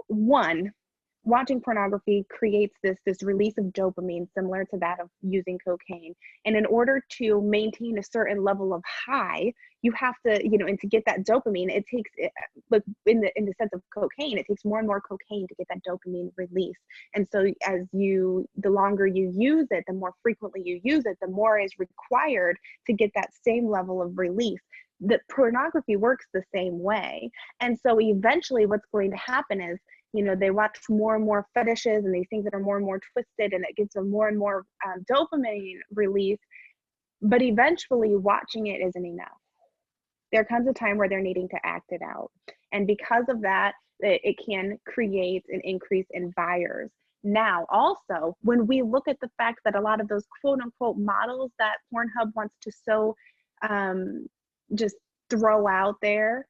one, watching pornography creates this release of dopamine similar to that of using cocaine. And in order to maintain a certain level of high, you have to, and to get that dopamine, it takes, like in the sense of cocaine, it takes more and more cocaine to get that dopamine release. And so the longer you use it, the more frequently you use it, the more is required to get that same level of release. The pornography works the same way. And so eventually what's going to happen is, they watch more and more fetishes and these things that are more and more twisted, and it gives them more and more dopamine release. But eventually watching it isn't enough. There comes a time where they're needing to act it out. And because of that, it can create an increase in buyers. Now, also, when we look at the fact that a lot of those quote unquote models that Pornhub wants to so just throw out there,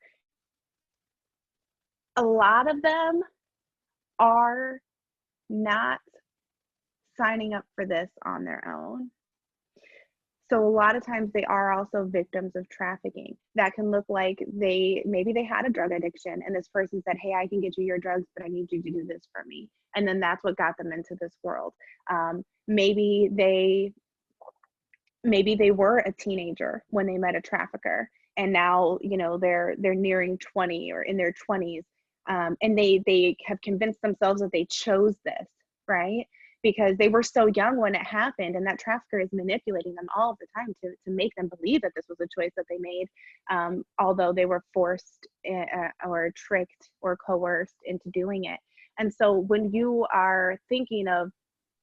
a lot of them are not signing up for this on their own. So a lot of times they are also victims of trafficking. That can look like maybe they had a drug addiction, and this person said, hey, I can get you your drugs, but I need you to do this for me. And then that's what got them into this world. Maybe they were a teenager when they met a trafficker, and now they're nearing 20 or in their 20s, and they have convinced themselves that they chose this, right? because they were so young when it happened, and that trafficker is manipulating them all the time to make them believe that this was a choice that they made, although they were forced or tricked or coerced into doing it. And so when you are thinking of,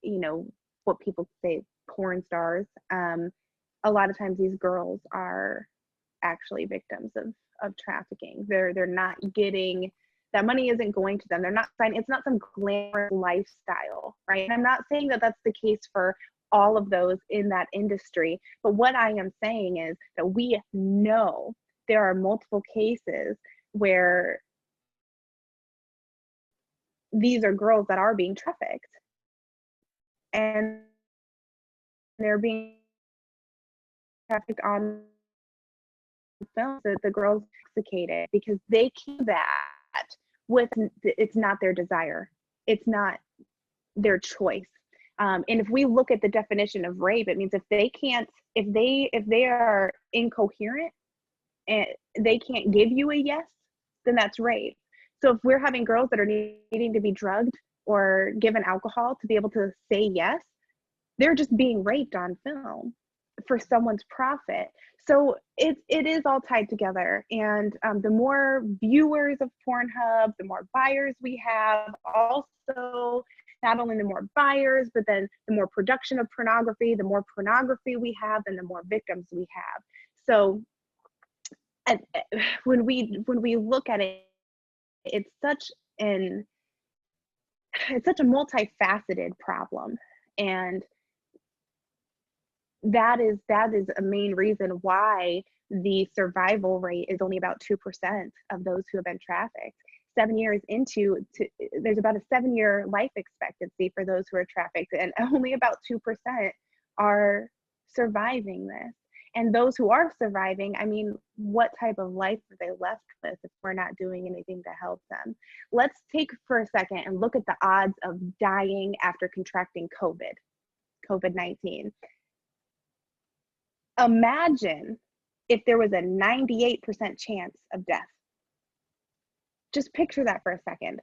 you know, what people say porn stars, a lot of times these girls are actually victims of trafficking. They're not getting, that money isn't going to them. They're not signing, it's not some glamorous lifestyle, right? And I'm not saying that that's the case for all of those in that industry, but what I am saying is that we know there are multiple cases where these are girls that are being trafficked, and they're being trafficked on film, that the girls intoxicated because they keep that with, it's not their desire, it's not their choice. And if we look at the definition of rape, it means if they are incoherent and they can't give you a yes, then that's rape. So if we're having girls that are needing to be drugged or given alcohol to be able to say yes, they're just being raped on film for someone's profit. So it is all tied together. And the more viewers of Pornhub, the more buyers we have. Also, not only the more buyers, but then the more production of pornography, the more pornography we have, and the more victims we have. So when we look at it, it's such a multifaceted problem. And that is a main reason why the survival rate is only about 2% of those who have been trafficked. 7 years into, there's about a 7-year life expectancy for those who are trafficked, and only about 2% are surviving this. And those who are surviving, I mean, what type of life are they left with if we're not doing anything to help them? Let's take for a second and look at the odds of dying after contracting COVID-19. Imagine if there was a 98% chance of death. Just picture that for a second.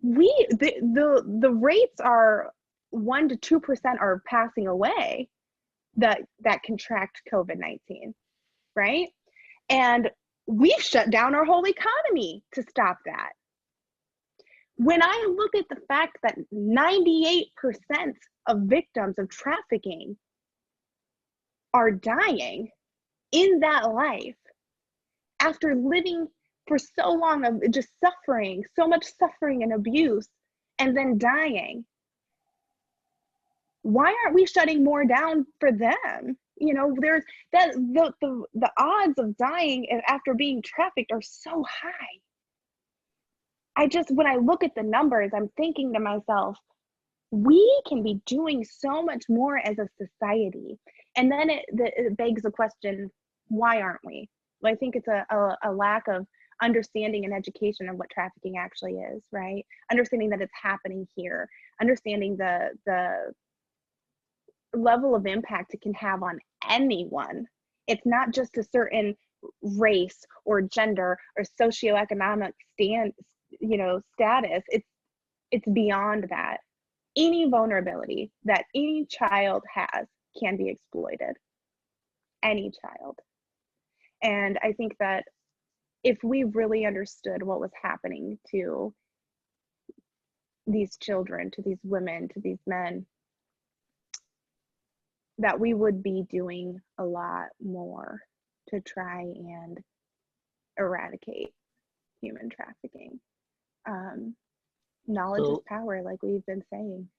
The rates are 1 to 2% are passing away that contract COVID-19, right? And we've shut down our whole economy to stop that. When I look at the fact that 98% of victims of trafficking are dying in that life after living for so long of just suffering, so much suffering and abuse, and then dying, why aren't we shutting more down for them? You know, there's that the odds of dying after being trafficked are so high. When I look at the numbers, I'm thinking to myself, we can be doing so much more as a society. And then it begs the question, why aren't we? Well, I think it's a lack of understanding and education of what trafficking actually is, right? Understanding that it's happening here, understanding the level of impact it can have on anyone. It's not just a certain race or gender or socioeconomic status. It's beyond that. Any vulnerability that any child has can be exploited. Any child. And I think that if we really understood what was happening to these children, to these women, to these men, that we would be doing a lot more to try and eradicate human trafficking. Knowledge is power, like we've been saying.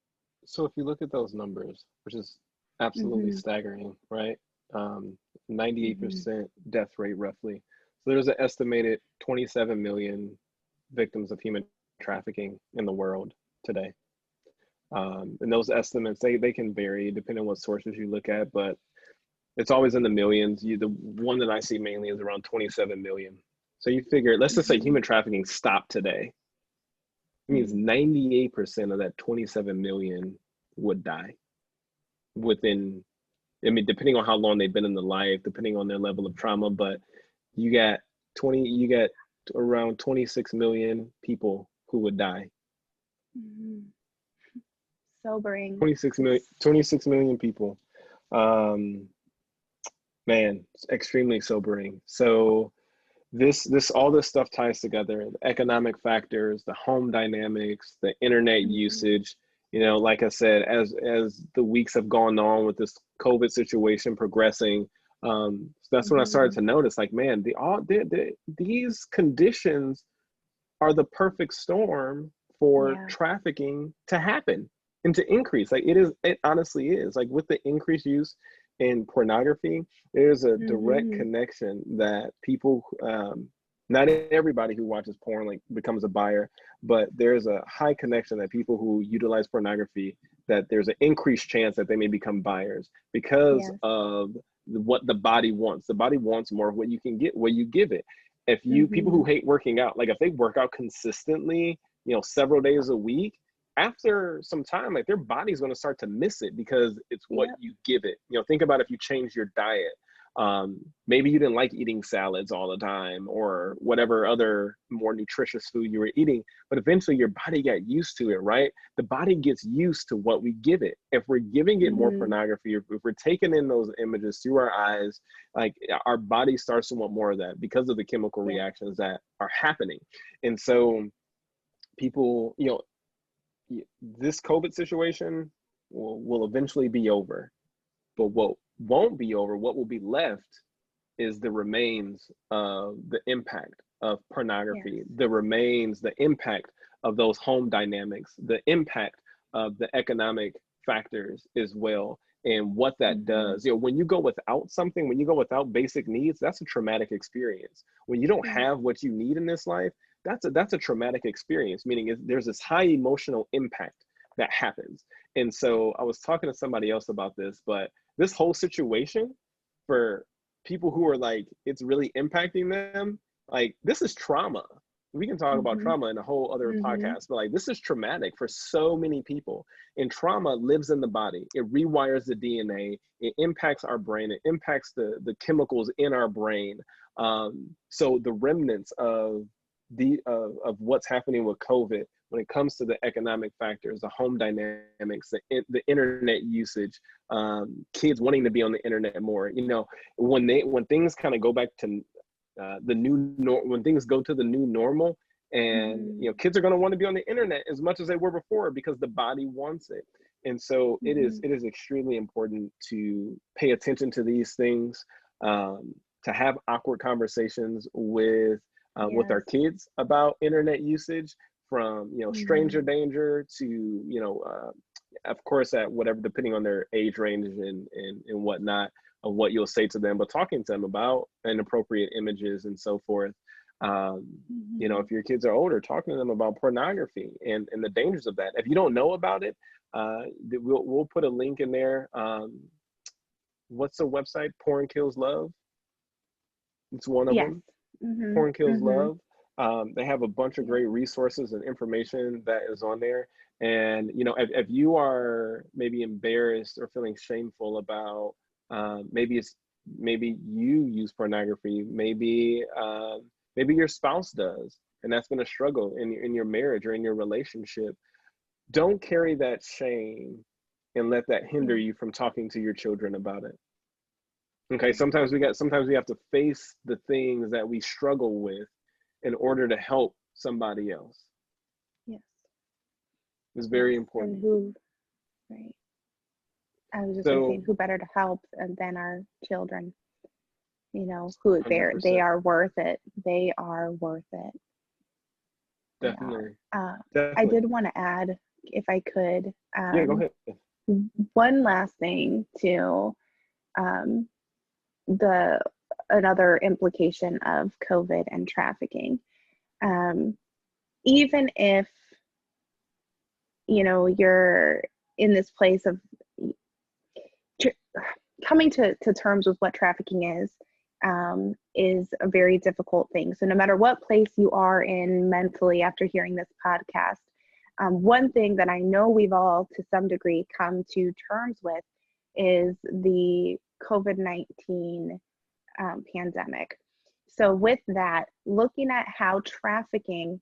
So if you look at those numbers, which is absolutely staggering, right? 98% death rate roughly. So there's an estimated 27 million victims of human trafficking in the world today. And those estimates, they can vary depending on what sources you look at, but it's always in the millions. The one that I see mainly is around 27 million. So you figure, let's just say human trafficking stopped today. It means 98% of that 27 million would die within, I mean, depending on how long they've been in the life, depending on their level of trauma, but you got around 26 million people who would die. Sobering. 26 million people. Um, Man, it's extremely sobering. So all this stuff ties together: the economic factors, the home dynamics, the internet usage. Like I said, as the weeks have gone on with this COVID situation progressing, that's when I started to notice, like, man, these conditions are the perfect storm for trafficking to happen and to increase. Like, it honestly is. Like, with the increased use in pornography, there's a direct connection that people, not everybody who watches porn like becomes a buyer, but there's a high connection that people who utilize pornography, that there's an increased chance that they may become buyers because of what the body wants. The body wants more of what you can get, what you give it. If you people who hate working out, like if they work out consistently, several days a week, after some time, like, their body's going to start to miss it because it's what you give it. Think about if you change your diet. Maybe you didn't like eating salads all the time or whatever other more nutritious food you were eating, but eventually your body got used to it, right? The body gets used to what we give it. If we're giving it more pornography, if we're taking in those images through our eyes, like, our body starts to want more of that because of the chemical reactions that are happening. And so people, this COVID situation will eventually be over, but what won't be over, what will be left, is the remains of the impact of pornography, the impact of those home dynamics, the impact of the economic factors as well, and what that does. When you go without something, when you go without basic needs, that's a traumatic experience. When you don't have what you need in this life, that's a traumatic experience, meaning there's this high emotional impact that happens. And so I was talking to somebody else about this, but this whole situation, for people who are like, it's really impacting them, like, this is trauma. We can talk about trauma in a whole other podcast, but like, this is traumatic for so many people. And trauma lives in the body. It rewires the DNA. It impacts our brain. It impacts the chemicals in our brain. So the remnants of what's happening with COVID, when it comes to the economic factors, the home dynamics, the internet usage, kids wanting to be on the internet more. When things kind of go back to when things go to the new normal, and kids are going to want to be on the internet as much as they were before because the body wants it. And so it is extremely important to pay attention to these things, to have awkward conversations with our kids about internet usage, from stranger danger to of course, at whatever, depending on their age range and whatnot, of what you'll say to them, but talking to them about inappropriate images and so forth. If your kids are older, talking to them about pornography and the dangers of that. If you don't know about it, we'll put a link in there. What's the website? Porn Kills Love. It's one of them. Porn Kills Love. They have a bunch of great resources and information that is on there. And if you are maybe embarrassed or feeling shameful about, maybe you use pornography, maybe your spouse does, and that's been a struggle in your marriage or in your relationship, don't carry that shame and let that hinder you from talking to your children about it. Okay, sometimes we have to face the things that we struggle with in order to help somebody else. Yes. It's very important. And right. I was just saying, who better to help than our children? Who they are worth it. They are worth it. Definitely. Definitely. I did want to add, if I could, go ahead. One last thing to another implication of COVID and trafficking. Even if you're in this place of coming to terms with what trafficking is a very difficult thing. So no matter what place you are in mentally after hearing this podcast, one thing that I know we've all to some degree come to terms with is the COVID-19 pandemic. So with that, looking at how trafficking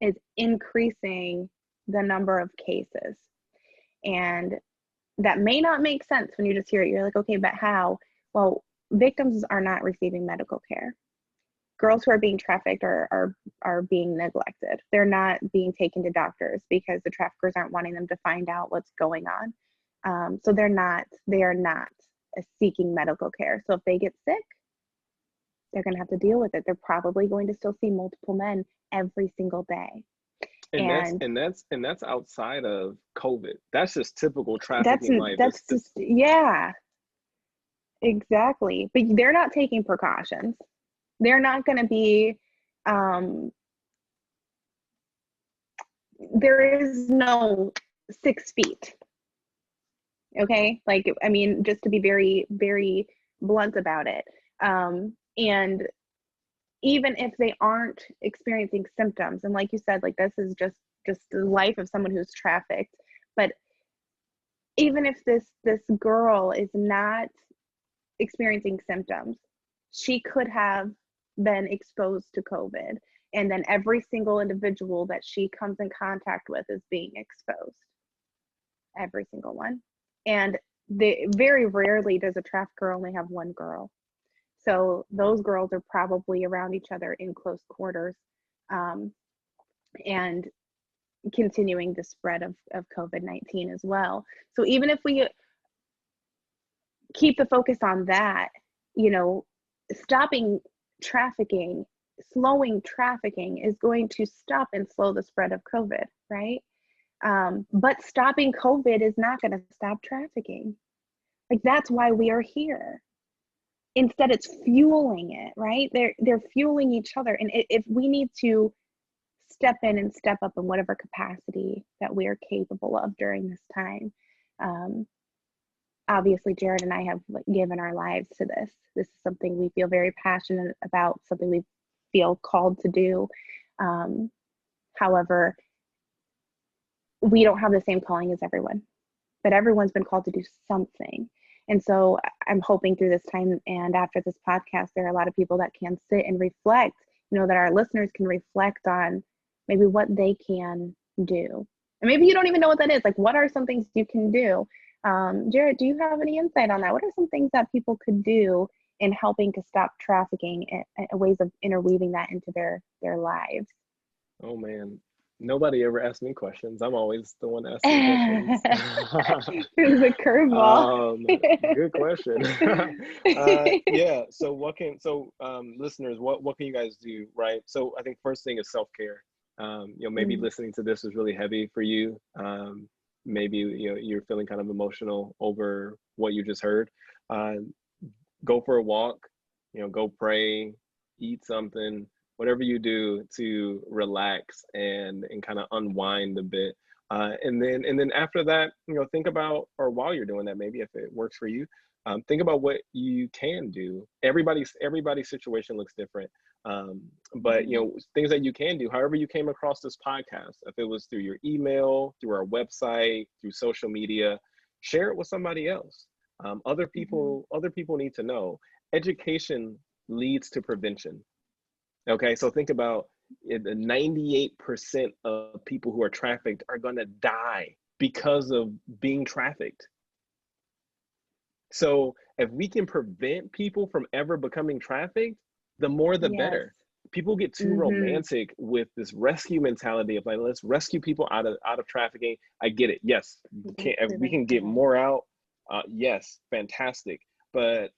is increasing the number of cases. And that may not make sense when you just hear it. You're like, okay, but how? Well, victims are not receiving medical care. Girls who are being trafficked are being neglected. They're not being taken to doctors because the traffickers aren't wanting them to find out what's going on. So they are not seeking medical care. So if they get sick, they're going to have to deal with it. They're probably going to still see multiple men every single day. And that's outside of COVID. That's just typical trafficking life. That's just, yeah, exactly. But they're not taking precautions. They're not going to be, there is no 6 feet. Okay. Like, I mean, just to be very, very blunt about it. And even if they aren't experiencing symptoms, and like you said, like this is just the life of someone who's trafficked, but even if this girl is not experiencing symptoms, she could have been exposed to COVID, and then every single individual that she comes in contact with is being exposed, every single one. And very rarely does a trafficker only have one girl. So those girls are probably around each other in close quarters, and continuing the spread of COVID-19 as well. So even if we keep the focus on that, you know, stopping trafficking, slowing trafficking is going to stop and slow the spread of COVID, right? But stopping COVID is not going to stop trafficking. Like, that's why we are here. Instead, it's fueling it, right? They're fueling each other. And if we need to step in and step up in whatever capacity that we are capable of during this time, obviously Jarrett and I have given our lives to this. This is something we feel very passionate about, something we feel called to do. However, we don't have the same calling as everyone, but everyone's been called to do something. And so I'm hoping through this time and after this podcast, there are a lot of people that can sit and reflect, you know, that our listeners can reflect on maybe what they can do. And maybe you don't even know what that is. Like, what are some things you can do? Jarrett, do you have any insight on that? What are some things that people could do in helping to stop trafficking, and ways of interweaving that into their lives? Oh man, nobody ever asked me questions. I'm always the one asking questions. It was a curveball. Good question. Yeah. So listeners, what can you guys do, right? So I think first thing is self-care. You know, maybe listening to this is really heavy for you. Maybe you're feeling kind of emotional over what you just heard. Go for a walk. You know, go pray, eat something. Whatever you do to relax and kind of unwind a bit. And then after that, you know, think about, or while you're doing that, maybe if it works for you, think about what you can do. Everybody's situation looks different. But you know, things that you can do, however you came across this podcast, if it was through your email, through our website, through social media, share it with somebody else. Other people need to know. Education leads to prevention. Okay, so think about it, 98% of people who are trafficked are going to die because of being trafficked. So if we can prevent people from ever becoming trafficked, the more the better. People get too romantic with this rescue mentality of like, let's rescue people out of trafficking. I get it. Yes, if we can get more out, yes, fantastic. But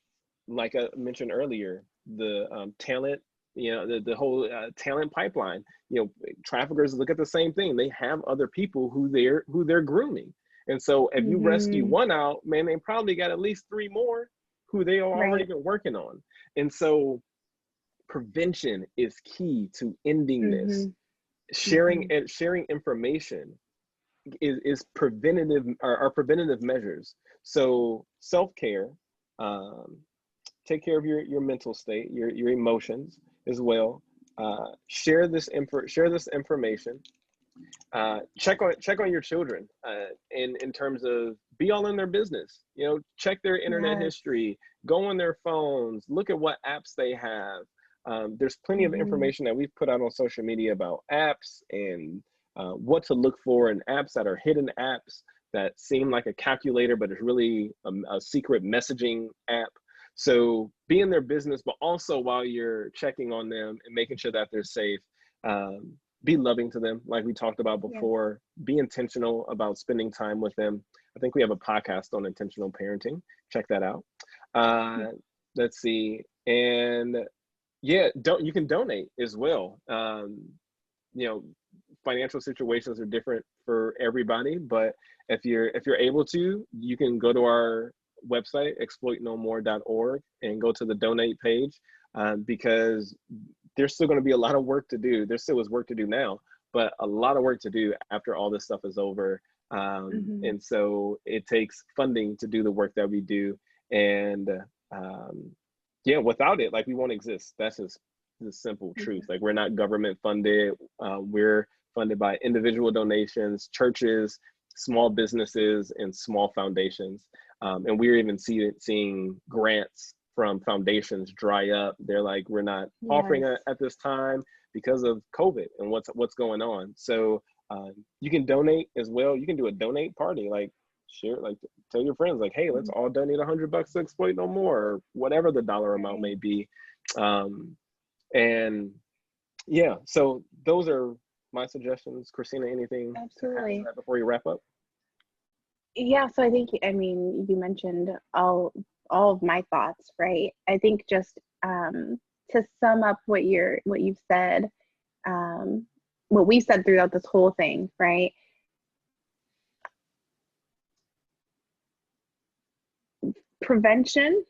like I mentioned earlier, the talent, you know, the whole talent pipeline, you know, traffickers look at the same thing. They have other people who they're grooming. And so if you rescue one out, man, they probably got at least 3 more who they are already been working on. And so prevention is key to ending this. Sharing information is preventative, are preventative measures. So self-care, take care of your mental state, your emotions as well. Share this information. Check on your children in terms of be all in their business. You know, check their internet history, go on their phones, look at what apps they have. There's plenty of information that we've put out on social media about apps and what to look for in apps that are hidden apps. that seem like a calculator, but it's really a secret messaging app. So be in their business, but also while you're checking on them and making sure that they're safe, be loving to them, like we talked about before. Be intentional about spending time with them. I think we have a podcast on intentional parenting. Check that out. Let's see. And yeah, you can donate as well. You know, financial situations are different for everybody, but if you're able to, you can go to our website, exploitnomore.org, and go to the donate page, because there's still going to be a lot of work to do. There still is work to do now, but a lot of work to do after all this stuff is over. And so it takes funding to do the work that we do. And yeah, without it, like, we won't exist. That's just the simple truth. Like, we're not government funded. We're funded by individual donations, churches, small businesses, and small foundations. And we're even seeing grants from foundations dry up. They're like, we're not offering it at this time because of COVID and what's going on. So you can donate as well. You can do a donate party, like share, like tell your friends, like, hey, let's all donate $100 to Exploit No More, or whatever the dollar amount may be. And yeah, so those are my suggestions. Kristina, anything to add to that before you wrap up? Yeah, so I think, I mean, you mentioned all of my thoughts, right? I think just to sum up what you've said, what we said throughout this whole thing, right? Prevention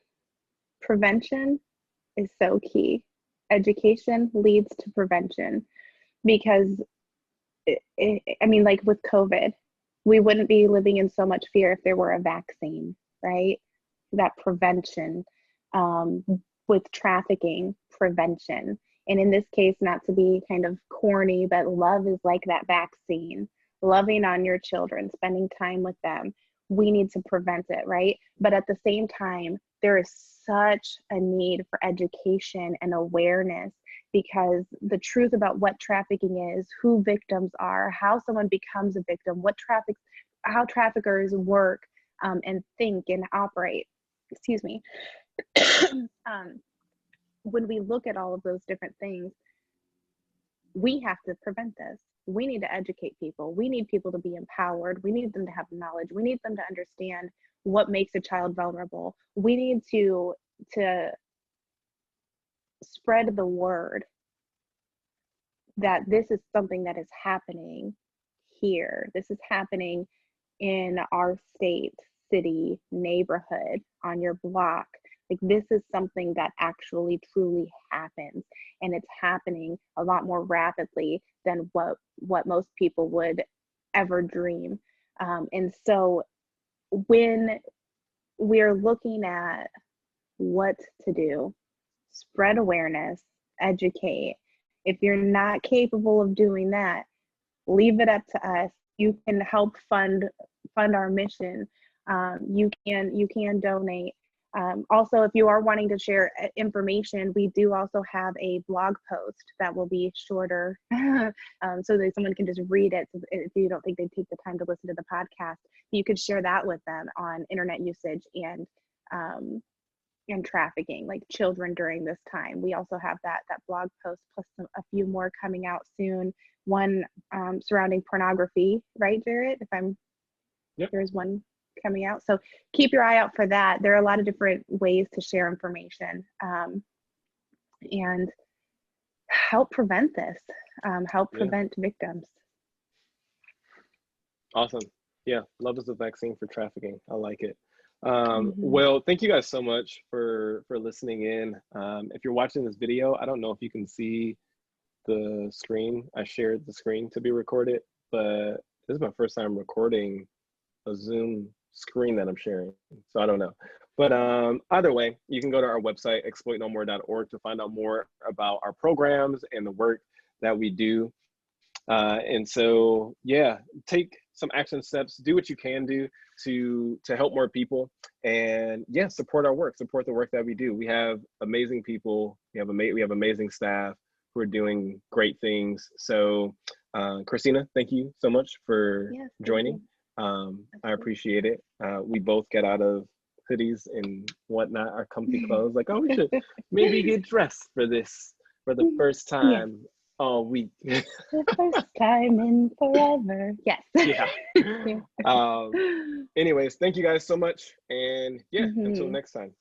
is so key. Education leads to prevention, because I mean, like with COVID, we wouldn't be living in so much fear if there were a vaccine, right? That prevention. With trafficking, prevention. And in this case, not to be kind of corny, but love is like that vaccine. Loving on your children, spending time with them. We need to prevent it, right? But at the same time, there is such a need for education and awareness, because the truth about what trafficking is, who victims are, how someone becomes a victim, how traffickers work and think and operate. Excuse me. When we look at all of those different things, we have to prevent this. We need to educate people. We need people to be empowered. We need them to have knowledge. We need them to understand what makes a child vulnerable. We need to spread the word that this is something that is happening here. This is happening in our state, city, neighborhood, on your block. Like, this is something that actually truly happens, and it's happening a lot more rapidly than what most people would ever dream. And so when we're looking at what to do, spread awareness, educate. If you're not capable of doing that, leave it up to us. You can help fund our mission. You can donate. Also, if you are wanting to share information, we do also have a blog post that will be shorter, so that someone can just read it. If you don't think they'd take the time to listen to the podcast, you could share that with them on internet usage and trafficking, like children during this time. We also have that blog post, plus a few more coming out soon. One surrounding pornography, right, Jarrett? There's one coming out. So keep your eye out for that. There are a lot of different ways to share information and help prevent this, help prevent victims. Awesome. Yeah, love is the vaccine for trafficking. I like it. Well, thank you guys so much for listening in. If you're watching this video, I don't know if you can see the screen. I shared the screen to be recorded, but this is my first time recording a Zoom screen that I'm sharing, so I don't know. But either way, you can go to our website, exploitnomore.org, to find out more about our programs and the work that we do. And so, yeah, take some action steps, do what you can do to help more people, and yeah, support our work, support the work that we do. We have amazing people, we have amazing staff who are doing great things. So Kristina, thank you so much for joining. I appreciate it. We both get out of hoodies and whatnot, our comfy clothes. Like, oh, we should maybe get dressed for this for the first Yeah. time all week. The first time in forever. Yes. Yeah. Anyways, thank you guys so much. And yeah, until next time.